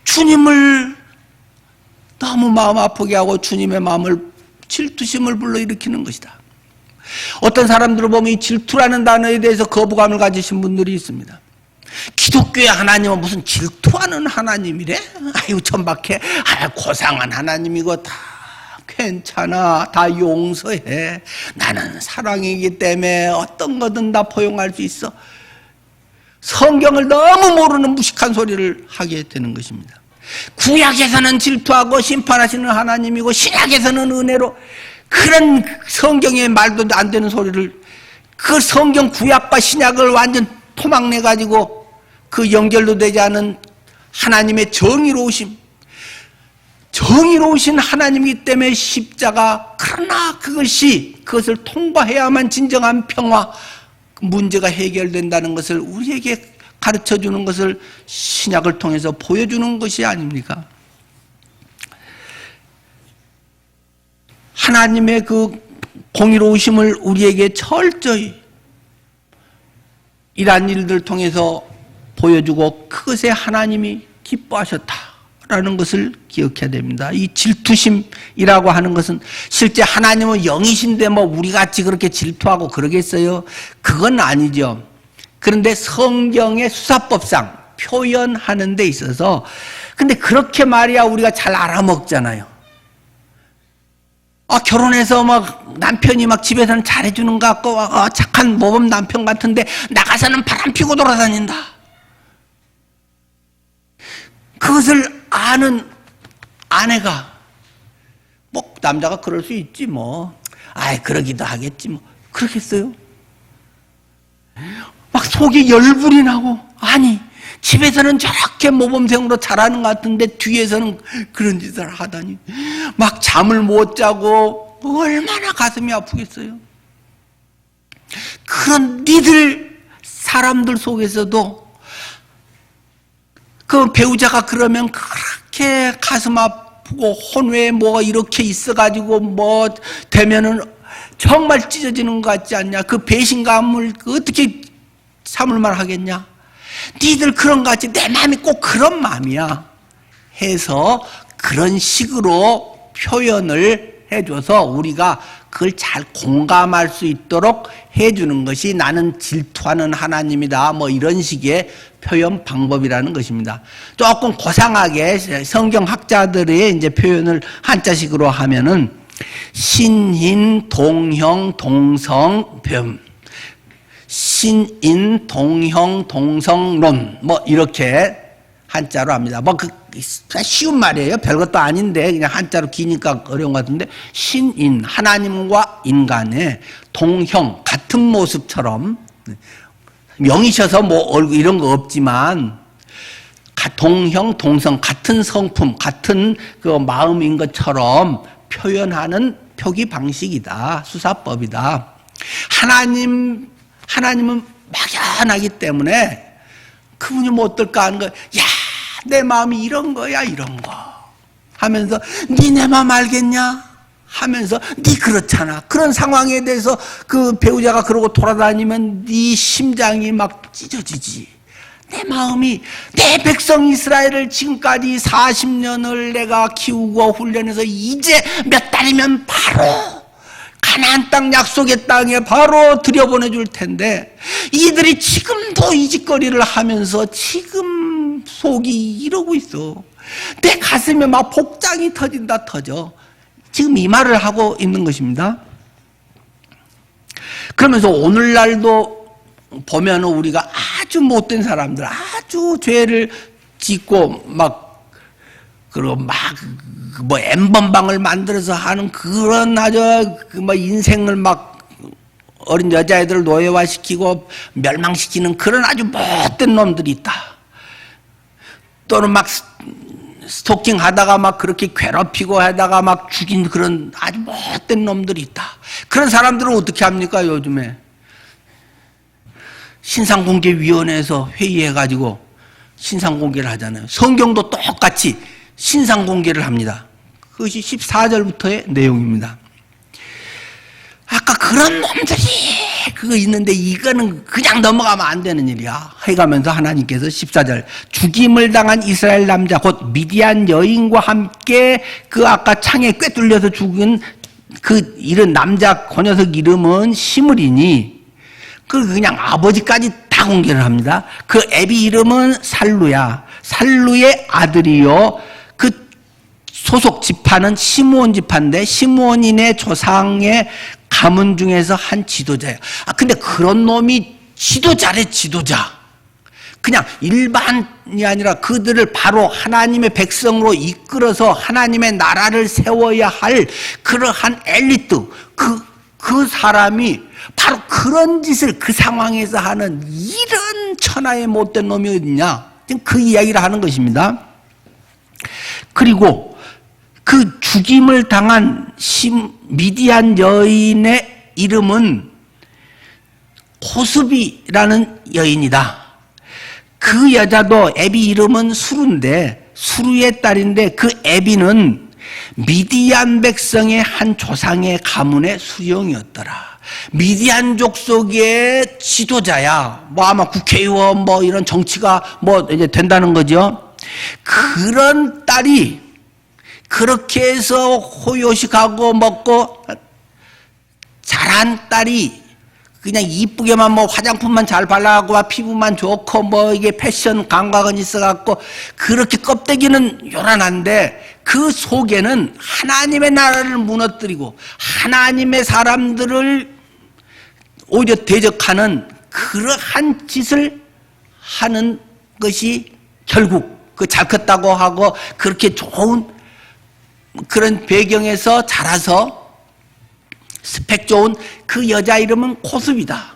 주님을 너무 마음 아프게 하고 주님의 마음을 질투심을 불러일으키는 것이다. 어떤 사람들을 보면 이 질투라는 단어에 대해서 거부감을 가지신 분들이 있습니다. 기독교의 하나님은 무슨 질투하는 하나님이래? 아유 천박해. 고상한 하나님이고 다 괜찮아. 다 용서해. 나는 사랑이기 때문에 어떤 거든 다 포용할 수 있어. 성경을 너무 모르는 무식한 소리를 하게 되는 것입니다. 구약에서는 질투하고 심판하시는 하나님이고 신약에서는 은혜로 그런 성경의 말도 안 되는 소리를 그 성경 구약과 신약을 완전 토막내가지고 그 연결도 되지 않은 하나님의 정의로우신 하나님이기 때문에 십자가 그러나 그것을 통과해야만 진정한 평화 문제가 해결된다는 것을 우리에게 가르쳐주는 것을 신약을 통해서 보여주는 것이 아닙니까? 하나님의 그 공의로우심을 우리에게 철저히 이러한 일들을 통해서 보여주고 그것에 하나님이 기뻐하셨다라는 것을 기억해야 됩니다. 이 질투심이라고 하는 것은 실제 하나님은 영이신데 뭐 우리같이 그렇게 질투하고 그러겠어요? 그건 아니죠. 그런데 성경의 수사법상 표현하는 데 있어서 근데 그렇게 말이야 우리가 잘 알아먹잖아요. 결혼해서 막 남편이 막 집에서는 잘해주는 것 같고 착한 모범 남편 같은데 나가서는 바람 피고 돌아다닌다. 그것을 아는 아내가 뭐 남자가 그럴 수 있지 뭐. 그러기도 하겠지 뭐. 그러겠어요? 막 속이 열불이 나고 집에서는 저렇게 모범생으로 잘하는 것 같은데 뒤에서는 그런 짓을 하다니 막 잠을 못 자고 얼마나 가슴이 아프겠어요. 그런 사람들 속에서도 그 배우자가 그러면 그렇게 가슴 아프고 혼외에 뭐가 이렇게 있어가지고 뭐 되면은 정말 찢어지는 것 같지 않냐. 그 배신감을 어떻게 참을만 하겠냐. 니들 그런 것 같지 내 마음이 꼭 그런 마음이야 해서 그런 식으로 표현을 해줘서 우리가 그걸 잘 공감할 수 있도록 해주는 것이 나는 질투하는 하나님이다 뭐 이런 식의 표현 방법이라는 것입니다. 조금 고상하게 성경학자들의 이제 표현을 한자식으로 하면은 신인 동형 동성 변 신인 동형 동성론 뭐 이렇게 한자로 합니다. 뭐 쉬운 말이에요. 별것도 아닌데 그냥 한자로 기니까 어려운 것 같은데 신인 하나님과 인간의 동형 같은 모습처럼 명이셔서 뭐 얼굴 이런 거 없지만 동형 동성 같은 성품 같은 그 마음인 것처럼 표현하는 표기 방식이다. 수사법이다. 하나님 하나님은 막연하기 때문에 그분이 뭐 어떨까 하는 거야. 야, 내 마음이 이런 거야, 이런 거 하면서 네 마음 알겠냐 하면서 네 그렇잖아. 그런 상황에 대해서 그 배우자가 그러고 돌아다니면 네 심장이 막 찢어지지. 내 마음이 내 백성 이스라엘을 지금까지 40년을 내가 키우고 훈련해서 이제 몇 달이면 바로 가나안 땅 약속의 땅에 바로 들여보내줄 텐데 이들이 지금도 이 짓거리를 하면서 지금 속이 이러고 있어. 내 가슴에 막 복장이 터진다 터져. 지금 이 말을 하고 있는 것입니다. 그러면서 오늘날도 보면 우리가 아주 못된 사람들, 아주 죄를 짓고 그리고 뭐 엠번방을 만들어서 하는 그런 아주 뭐 인생을 어린 여자애들을 노예화시키고 멸망시키는 그런 아주 못된 놈들이 있다. 또는 스토킹 하다가 그렇게 괴롭히고 하다가 죽인 그런 아주 못된 놈들이 있다. 그런 사람들은 어떻게 합니까, 요즘에? 신상공개위원회에서 회의해가지고 신상공개를 하잖아요. 성경도 똑같이 신상공개를 합니다. 그것이 14절부터의 내용입니다. 아까 그런 놈들이 그거 있는데 이거는 그냥 넘어가면 안 되는 일이야. 해가면서 하나님께서 14절 죽임을 당한 이스라엘 남자 곧 미디안 여인과 함께 그 아까 창에 꿰뚫려서 죽은 그 이런 남자 그 녀석 이름은 시므리니 그냥 아버지까지 다 공개를 합니다. 그 애비 이름은 살루야. 살루의 아들이요. 그 소속 지파는 시므온 지파인데 시므온인의 조상의 가문 중에서 한 지도자야. 근데 그런 놈이 지도자래, 지도자. 그냥 일반이 아니라 그들을 바로 하나님의 백성으로 이끌어서 하나님의 나라를 세워야 할 그러한 엘리트, 그 사람이 바로 그런 짓을 그 상황에서 하는 이런 천하의 못된 놈이 어딨냐. 지금 그 이야기를 하는 것입니다. 그리고 그 죽임을 당한 미디안 여인의 이름은 코스비라는 여인이다. 그 여자도 애비 이름은 수루인데 수루의 딸인데 그 애비는 미디안 백성의 한 조상의 가문의 수령이었더라. 미디안 족속의 지도자야. 아마 국회의원 이런 정치가 이제 된다는 거죠. 그런 딸이 그렇게 해서 호요식하고 먹고 자란 딸이 그냥 이쁘게만 화장품만 잘 발라갖고 피부만 좋고 이게 패션 감각은 있어갖고 그렇게 껍데기는 요란한데 그 속에는 하나님의 나라를 무너뜨리고 하나님의 사람들을 오히려 대적하는 그러한 짓을 하는 것이 결국 잘 컸다고 하고 그렇게 좋은 그런 배경에서 자라서 스펙 좋은 그 여자 이름은 코스비다.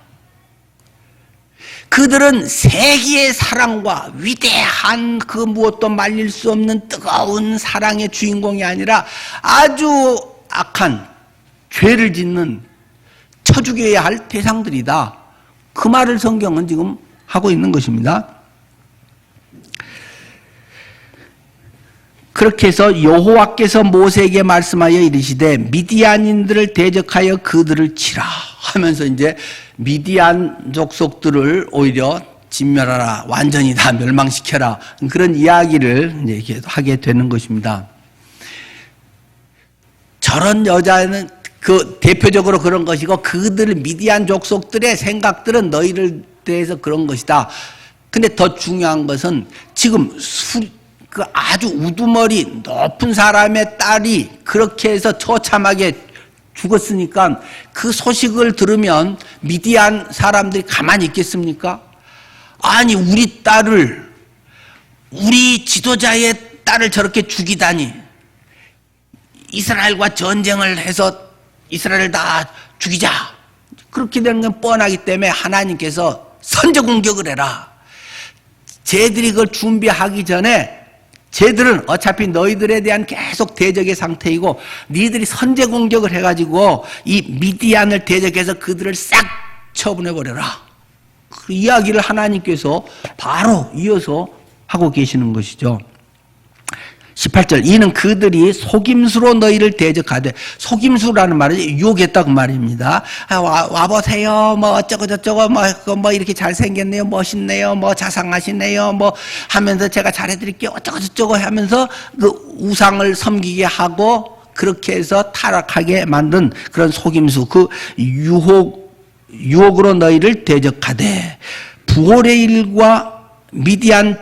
그들은 세기의 사랑과 위대한 그 무엇도 말릴 수 없는 뜨거운 사랑의 주인공이 아니라 아주 악한 죄를 짓는 쳐 죽여야 할 대상들이다. 그 말을 성경은 지금 하고 있는 것입니다. 그렇게 해서 여호와께서 모세에게 말씀하여 이르시되 미디안인들을 대적하여 그들을 치라 하면서 이제 미디안 족속들을 오히려 진멸하라, 완전히 다 멸망시켜라, 그런 이야기를 이제 하게 되는 것입니다. 저런 여자는 그 대표적으로 그런 것이고 그들 미디안 족속들의 생각들은 너희를 대해서 그런 것이다. 근데 더 중요한 것은 지금 그 아주 우두머리 높은 사람의 딸이 그렇게 해서 처참하게 죽었으니까 그 소식을 들으면 미디안 사람들이 가만히 있겠습니까? 아니 우리 딸을, 우리 지도자의 딸을 저렇게 죽이다니, 이스라엘과 전쟁을 해서 이스라엘을 다 죽이자, 그렇게 되는 건 뻔하기 때문에 하나님께서 선제 공격을 해라. 쟤들이 그걸 준비하기 전에 쟤들은 어차피 너희들에 대한 계속 대적의 상태이고 니들이 선제 공격을 해가지고 이 미디안을 대적해서 그들을 싹 처분해버려라. 그 이야기를 하나님께서 바로 이어서 하고 계시는 것이죠. 18절 이는 그들이 속임수로 너희를 대적하되 속임수라는 말은 유혹했다 그 말입니다. 와보세요 뭐 어쩌고 저쩌고 뭐 이렇게 잘생겼네요 멋있네요 뭐 자상하시네요 뭐 하면서 제가 잘해드릴게요 어쩌고 저쩌고 하면서 그 우상을 섬기게 하고 그렇게 해서 타락하게 만든 그런 속임수 그 유혹으로 너희를 대적하되 부올의 일과 미디안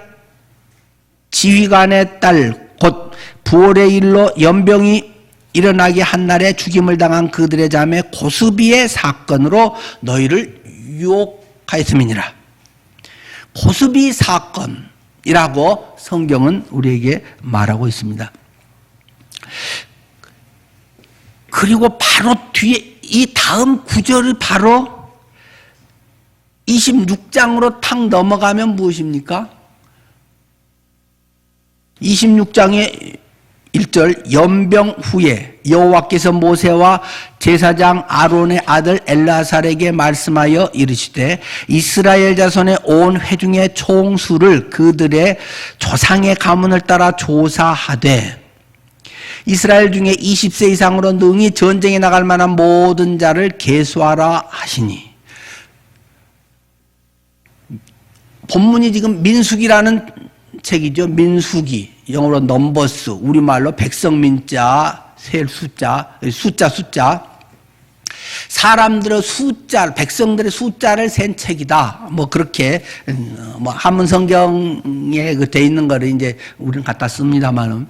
지휘관의 딸 곧 부올의 일로 연병이 일어나게 한 날에 죽임을 당한 그들의 자매 고스비의 사건으로 너희를 유혹하였음이니라. 고스비 사건이라고 성경은 우리에게 말하고 있습니다. 그리고 바로 뒤에 이 다음 구절을 바로 26장으로 탁 넘어가면 무엇입니까? 26장의 1절 연병 후에 여호와께서 모세와 제사장 아론의 아들 엘라살에게 말씀하여 이르시되 이스라엘 자손의 온 회중의 총수를 그들의 조상의 가문을 따라 조사하되 이스라엘 중에 20세 이상으로 능히 전쟁에 나갈 만한 모든 자를 계수하라 하시니 본문이 지금 민수기라는 책이죠. 민수기 영어로 넘버스 우리말로 백성민자 셀 숫자 사람들의 숫자 백성들의 숫자를 센 책이다. 뭐 그렇게 뭐 한문 성경에 돼 있는 거를 이제 우리는 갖다 씁니다만은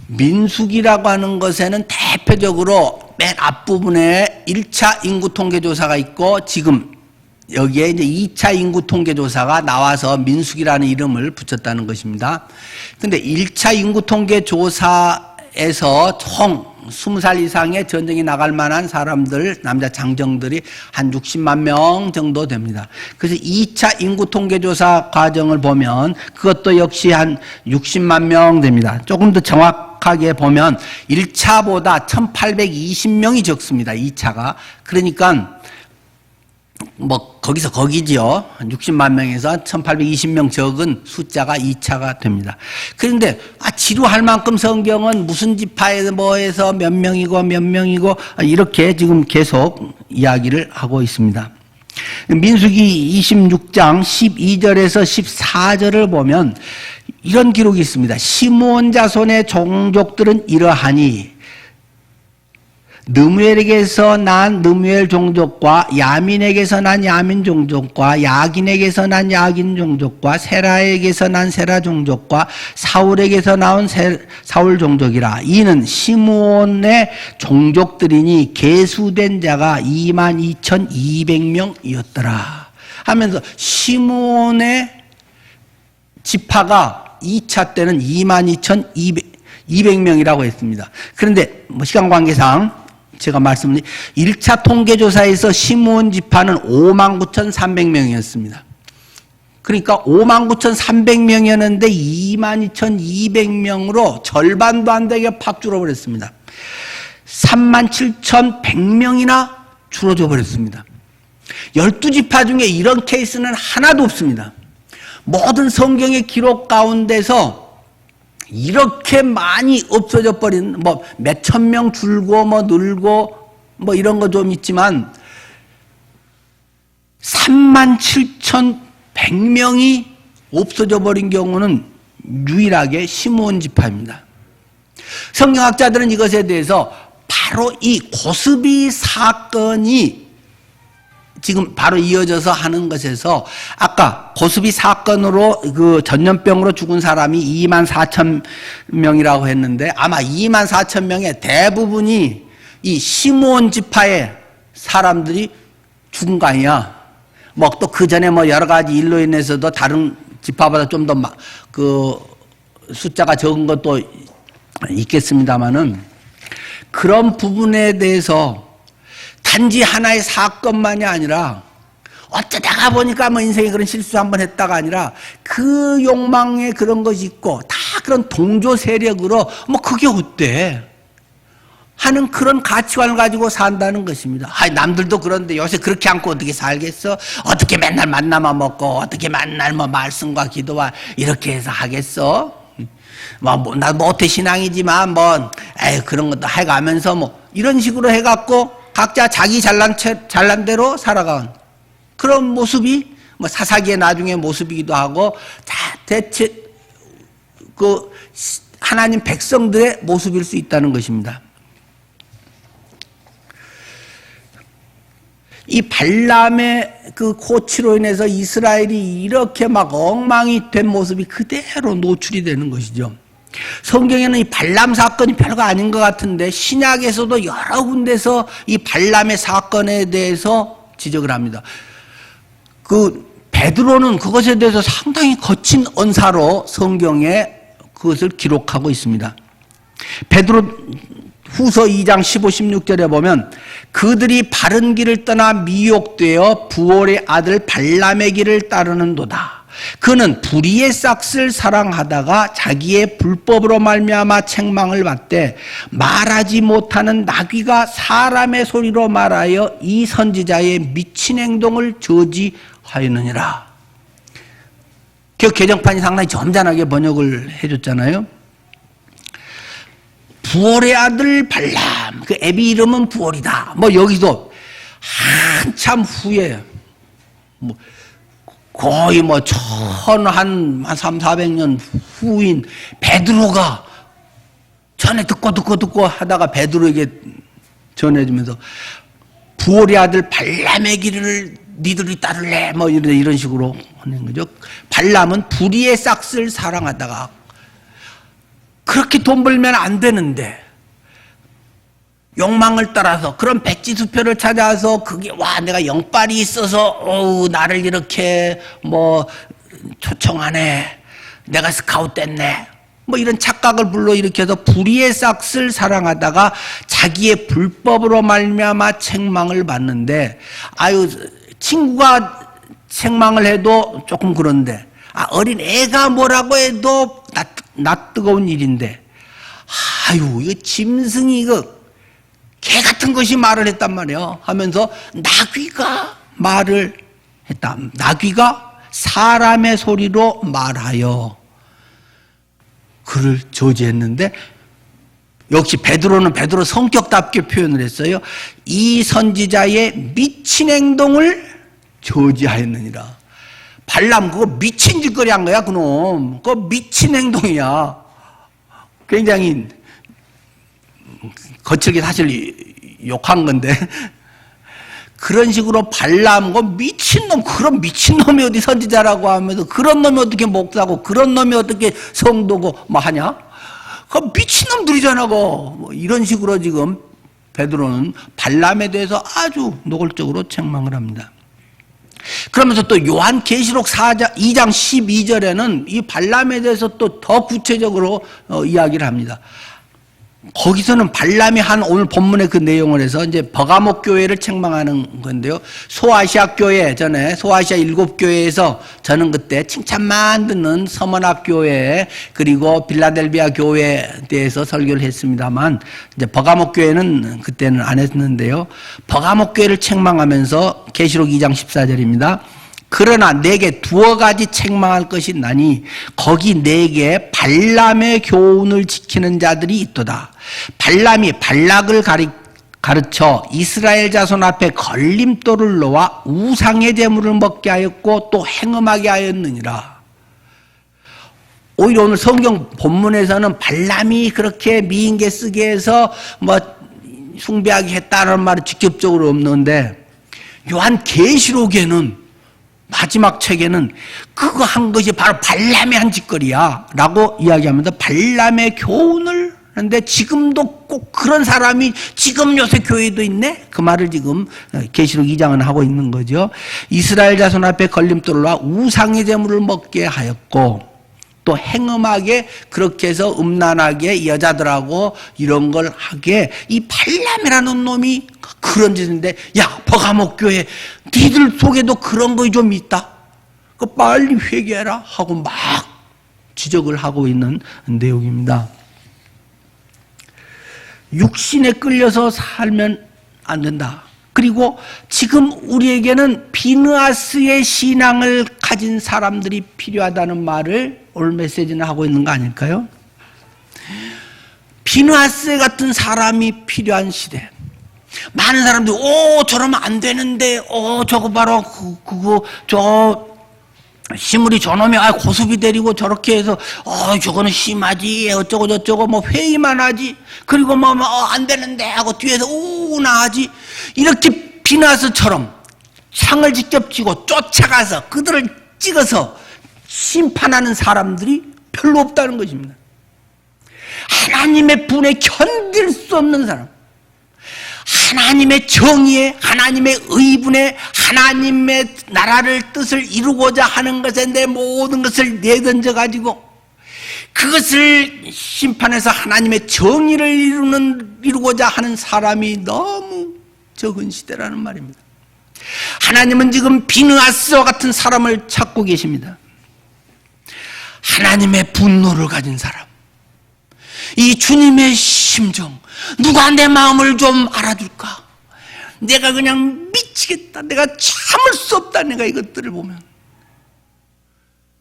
민수기라고 하는 것에는 대표적으로 맨 앞부분에 1차 인구 통계 조사가 있고 지금 여기에 이제 2차 인구 통계 조사가 나와서 민수기라는 이름을 붙였다는 것입니다. 근데 1차 인구 통계 조사에서 총 20살 이상의 전쟁에 나갈 만한 사람들, 남자 장정들이 한 60만 명 정도 됩니다. 그래서 2차 인구 통계 조사 과정을 보면 그것도 역시 한 60만 명 됩니다. 조금 더 정확하게 보면 1차보다 1820명이 적습니다. 2차가. 그러니까 뭐 거기서 거기지요. 60만 명에서 1820명 적은 숫자가 2차가 됩니다. 그런데 지루할 만큼 성경은 무슨 지파에 뭐해서 몇 명이고 이렇게 지금 계속 이야기를 하고 있습니다. 민수기 26장 12절에서 14절을 보면 이런 기록이 있습니다. 시므온 자손의 종족들은 이러하니 느무엘에게서 난 느무엘 종족과 야민에게서 난 야민 종족과 야긴에게서 난 야긴 종족과 세라에게서 난 세라 종족과 사울에게서 나온 사울 종족이라. 이는 시므온의 종족들이니 계수된 자가 22,200명이었더라 하면서 시므온의 지파가 2차 때는 22,200명이라고 했습니다. 그런데 뭐 시간 관계상 제가 말씀드린 1차 통계조사에서 시므온 지파는 59,300명이었습니다. 그러니까 59,300명이었는데 22,200명으로 절반도 안 되게 팍 줄어버렸습니다. 37,100명이나 줄어져 버렸습니다. 12지파 중에 이런 케이스는 하나도 없습니다. 모든 성경의 기록 가운데서 이렇게 많이 없어져 버린 뭐 몇천 명 줄고 뭐 늘고 뭐 이런 거 좀 있지만 37,100명이 없어져 버린 경우는 유일하게 시므온 지파입니다. 성경학자들은 이것에 대해서 바로 이 고스비 사건이 지금 바로 이어져서 하는 것에서 아까 고스비 사건으로 그 전염병으로 죽은 사람이 24,000명이라고 했는데 아마 24,000명의 대부분이 이 시므온 지파의 사람들이 죽은 거 아니야. 뭐 또 그 전에 뭐 여러 가지 일로 인해서도 다른 지파보다 좀 더 그 숫자가 적은 것도 있겠습니다만은 그런 부분에 대해서 단지 하나의 사건만이 아니라 어쩌다가 보니까 뭐 인생에 그런 실수 한번 했다가 아니라 그 욕망에 그런 것이 있고 다 그런 동조 세력으로 뭐 그게 어때? 하는 그런 가치관을 가지고 산다는 것입니다. 남들도 그런데 요새 그렇게 않고 어떻게 살겠어? 어떻게 맨날 만나만 먹고 어떻게 맨날 뭐 말씀과 기도와 이렇게 해서 하겠어? 나 모태 신앙이지만 그런 것도 해가면서 이런 식으로 해갖고 각자 자기 잘난 대로 살아가는 그런 모습이 사사기의 나중의 모습이기도 하고 대체 하나님 백성들의 모습일 수 있다는 것입니다. 이 발람의 그 고치로 인해서 이스라엘이 이렇게 엉망이 된 모습이 그대로 노출이 되는 것이죠. 성경에는 이 발람 사건이 별거 아닌 것 같은데 신약에서도 여러 군데서 이 발람의 사건에 대해서 지적을 합니다. 베드로는 그것에 대해서 상당히 거친 언사로 성경에 그것을 기록하고 있습니다. 베드로 후서 2장 15, 16절에 보면 그들이 바른 길을 떠나 미혹되어 부올의 아들 발람의 길을 따르는도다. 그는 불의의 싹을 사랑하다가 자기의 불법으로 말미암아 책망을 받되 말하지 못하는 나귀가 사람의 소리로 말하여 이 선지자의 미친 행동을 저지하였느니라. 개정판이 상당히 점잖하게 번역을 해줬잖아요. 부올의 아들 발람, 그 애비 이름은 부올이다. 여기도 한참 후에 거의 한 300~400년 후인 베드로가 전에 듣고 하다가 베드로에게 전해주면서 부올의 아들 발람의 길을 니들이 따를래? 이런 식으로 하는 거죠. 발람은 불의의 싹을 사랑하다가 그렇게 돈 벌면 안 되는데 욕망을 따라서 그런 백지수표를 찾아서 내가 영빨이 있어서 나를 이렇게 초청하네, 내가 스카웃 됐네, 이런 착각을 불러일으켜서 불의의 싹을 사랑하다가 자기의 불법으로 말미암아 책망을 받는데 친구가 책망을 해도 조금 그런데 어린 애가 뭐라고 해도 나 뜨거운 일인데 이거 짐승이 개 같은 것이 말을 했단 말이에요. 하면서 나귀가 말을 했다. 나귀가 사람의 소리로 말하여 그를 저지했는데 역시 베드로는 베드로 성격답게 표현을 했어요. 이 선지자의 미친 행동을 저지하였느니라. 발람 그거 미친 짓거리 한 거야 그놈. 그거 미친 행동이야. 굉장히 거칠게 사실 욕한 건데 그런 식으로 발람 그 미친놈, 그런 미친놈이 어디 선지자라고 하면서 그런 놈이 어떻게 목사고 그런 놈이 어떻게 성도고 하냐? 그 미친놈들이잖아. 이런 식으로 지금 베드로는 발람에 대해서 아주 노골적으로 책망을 합니다. 그러면서 또 요한계시록 2장 12절에는 이 발람에 대해서 또 더 구체적으로 이야기를 합니다. 거기서는 발람이 한 오늘 본문의 그 내용을 해서 이제 버가목 교회를 책망하는 건데요. 소아시아 교회 전에 소아시아 7교회에서 저는 그때 칭찬만 듣는 서머나 교회 그리고 빌라델비아 교회에 대해서 설교를 했습니다만 이제 버가목 교회는 그때는 안 했는데요. 버가목 교회를 책망하면서 계시록 2장 14절입니다. 그러나 내게 두어 가지 책망할 것이 있나니 거기 내게 발람의 교훈을 지키는 자들이 있도다. 발람이 발락을 가르쳐 이스라엘 자손 앞에 걸림돌을 놓아 우상의 제물을 먹게 하였고 또 행음하게 하였느니라. 오히려 오늘 성경 본문에서는 발람이 그렇게 미인계 쓰게 해서 숭배하게 했다는 말은 직접적으로 없는데 요한 계시록에는 마지막 책에는 그거 한 것이 바로 발람의 한 짓거리야 라고 이야기하면서 발람의 교훈을 하는데 지금도 꼭 그런 사람이 지금 요새 교회도 있네? 그 말을 지금 계시록 2장은 하고 있는 거죠. 이스라엘 자손 앞에 걸림돌로 우상의 제물을 먹게 하였고 또 행음하게 그렇게 해서 음란하게 여자들하고 이런 걸 하게 이 발람이라는 놈이 그런 짓인데 야 버가목 교회 니들 속에도 그런 거 좀 있다. 그 빨리 회개해라 하고 막 지적을 하고 있는 내용입니다. 육신에 끌려서 살면 안 된다. 그리고 지금 우리에게는 비느하스의 신앙을 가진 사람들이 필요하다는 말을 오늘 메시지는 하고 있는 거 아닐까요? 비느하스 같은 사람이 필요한 시대. 많은 사람들이 저러면 안 되는데 저거 봐라 저 시무리 저놈이 고수비 데리고 저렇게 해서 저거는 심하지 어쩌고 저쩌고 뭐 회의만 하지 그리고 안 되는데 하고 뒤에서 나하지 이렇게 비느하스처럼 창을 직접 쥐고 쫓아가서 그들을 찍어서 심판하는 사람들이 별로 없다는 것입니다. 하나님의 분에 견딜 수 없는 사람, 하나님의 정의에, 하나님의 의분에, 하나님의 나라를 뜻을 이루고자 하는 것에 내 모든 것을 내던져 가지고 그것을 심판해서 하나님의 정의를 이루고자 하는 사람이 너무 적은 시대라는 말입니다. 하나님은 지금 비느하스와 같은 사람을 찾고 계십니다. 하나님의 분노를 가진 사람, 이 주님의 심정, 누가 내 마음을 좀 알아줄까? 내가 그냥 미치겠다, 내가 참을 수 없다. 내가 이것들을 보면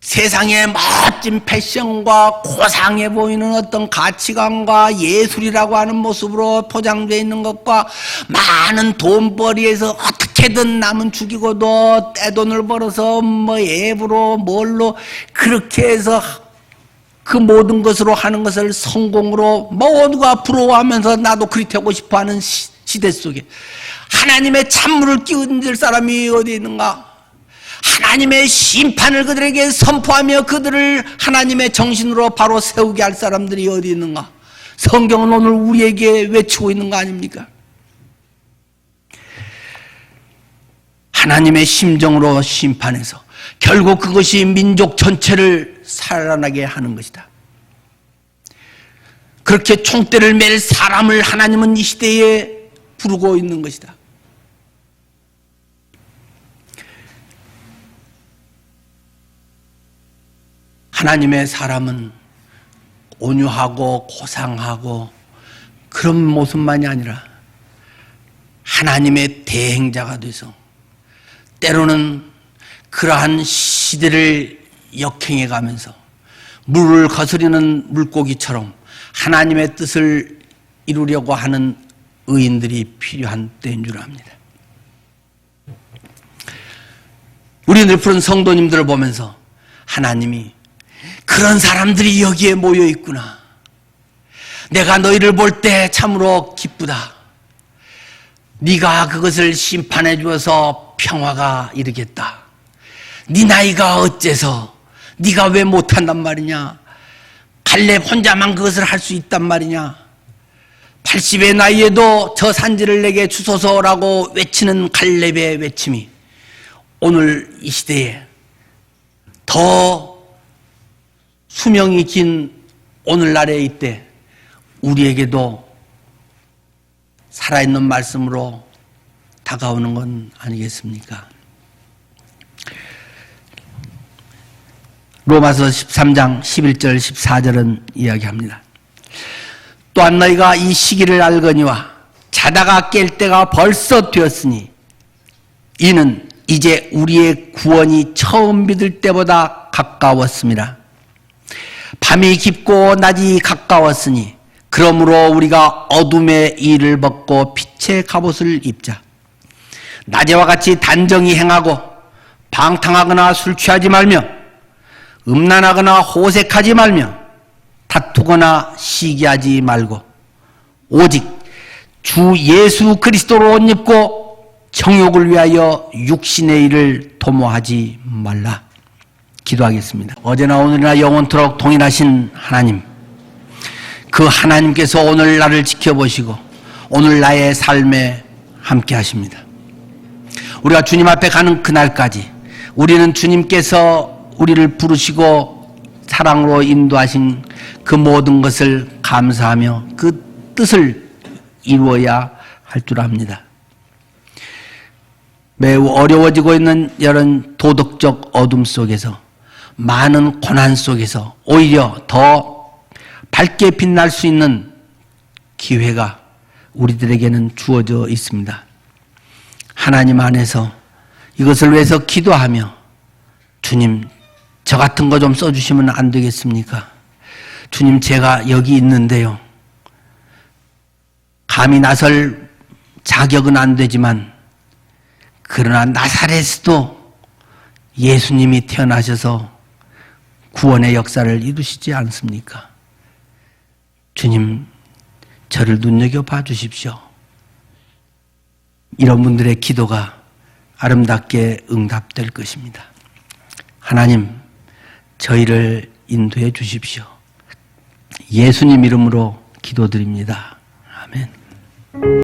세상의 멋진 패션과 고상해 보이는 어떤 가치관과 예술이라고 하는 모습으로 포장되어 있는 것과 많은 돈벌이에서 어떻게든 남은 죽이고도 떼돈을 벌어서 앱으로 뭘로 그렇게 해서 그 모든 것으로 하는 것을 성공으로 모두가 부러워하면서 나도 그리 되고 싶어하는 시대 속에 하나님의 찬물을 끼얹을 사람이 어디 있는가? 하나님의 심판을 그들에게 선포하며 그들을 하나님의 정신으로 바로 세우게 할 사람들이 어디 있는가? 성경은 오늘 우리에게 외치고 있는 거 아닙니까? 하나님의 심정으로 심판해서 결국 그것이 민족 전체를 살아나게 하는 것이다. 그렇게 총대를 맬 사람을 하나님은 이 시대에 부르고 있는 것이다. 하나님의 사람은 온유하고 고상하고 그런 모습만이 아니라 하나님의 대행자가 돼서 때로는 그러한 시대를 역행해 가면서 물을 거스리는 물고기처럼 하나님의 뜻을 이루려고 하는 의인들이 필요한 때인 줄 압니다. 우리 늘푸른 성도님들을 보면서 하나님이 그런 사람들이 여기에 모여 있구나. 내가 너희를 볼 때 참으로 기쁘다. 네가 그것을 심판해 주어서 평화가 이르겠다. 네 나이가 어째서 네가 왜 못한단 말이냐? 갈렙 혼자만 그것을 할 수 있단 말이냐? 80의 나이에도 저 산지를 내게 주소서라고 외치는 갈렙의 외침이 오늘 이 시대에 더 수명이 긴 오늘날에 이때 우리에게도 살아있는 말씀으로 다가오는 건 아니겠습니까? 로마서 13장 11절 14절은 이야기합니다. 또한 너희가 이 시기를 알거니와 자다가 깰 때가 벌써 되었으니 이는 이제 우리의 구원이 처음 믿을 때보다 가까웠습니다. 밤이 깊고 낮이 가까웠으니 그러므로 우리가 어둠의 일을 벗고 빛의 갑옷을 입자. 낮에와 같이 단정히 행하고 방탕하거나 술 취하지 말며 음란하거나 호색하지 말며 다투거나 시기하지 말고 오직 주 예수 그리스도로 옷 입고 정욕을 위하여 육신의 일을 도모하지 말라. 기도하겠습니다. 어제나 오늘이나 영원토록 동일하신 하나님, 그 하나님께서 오늘 나를 지켜보시고 오늘 나의 삶에 함께 하십니다. 우리가 주님 앞에 가는 그날까지 우리는 주님께서 우리를 부르시고 사랑으로 인도하신 그 모든 것을 감사하며 그 뜻을 이루어야 할 줄 압니다. 매우 어려워지고 있는 이런 도덕적 어둠 속에서 많은 고난 속에서 오히려 더 밝게 빛날 수 있는 기회가 우리들에게는 주어져 있습니다. 하나님 안에서 이것을 위해서 기도하며 주님 저 같은 거 좀 써주시면 안 되겠습니까? 주님 제가 여기 있는데요. 감히 나설 자격은 안 되지만 그러나 나사렛에도 예수님이 태어나셔서 구원의 역사를 이루시지 않습니까? 주님 저를 눈여겨봐 주십시오. 이런 분들의 기도가 아름답게 응답될 것입니다. 하나님 저희를 인도해 주십시오. 예수님 이름으로 기도드립니다. 아멘.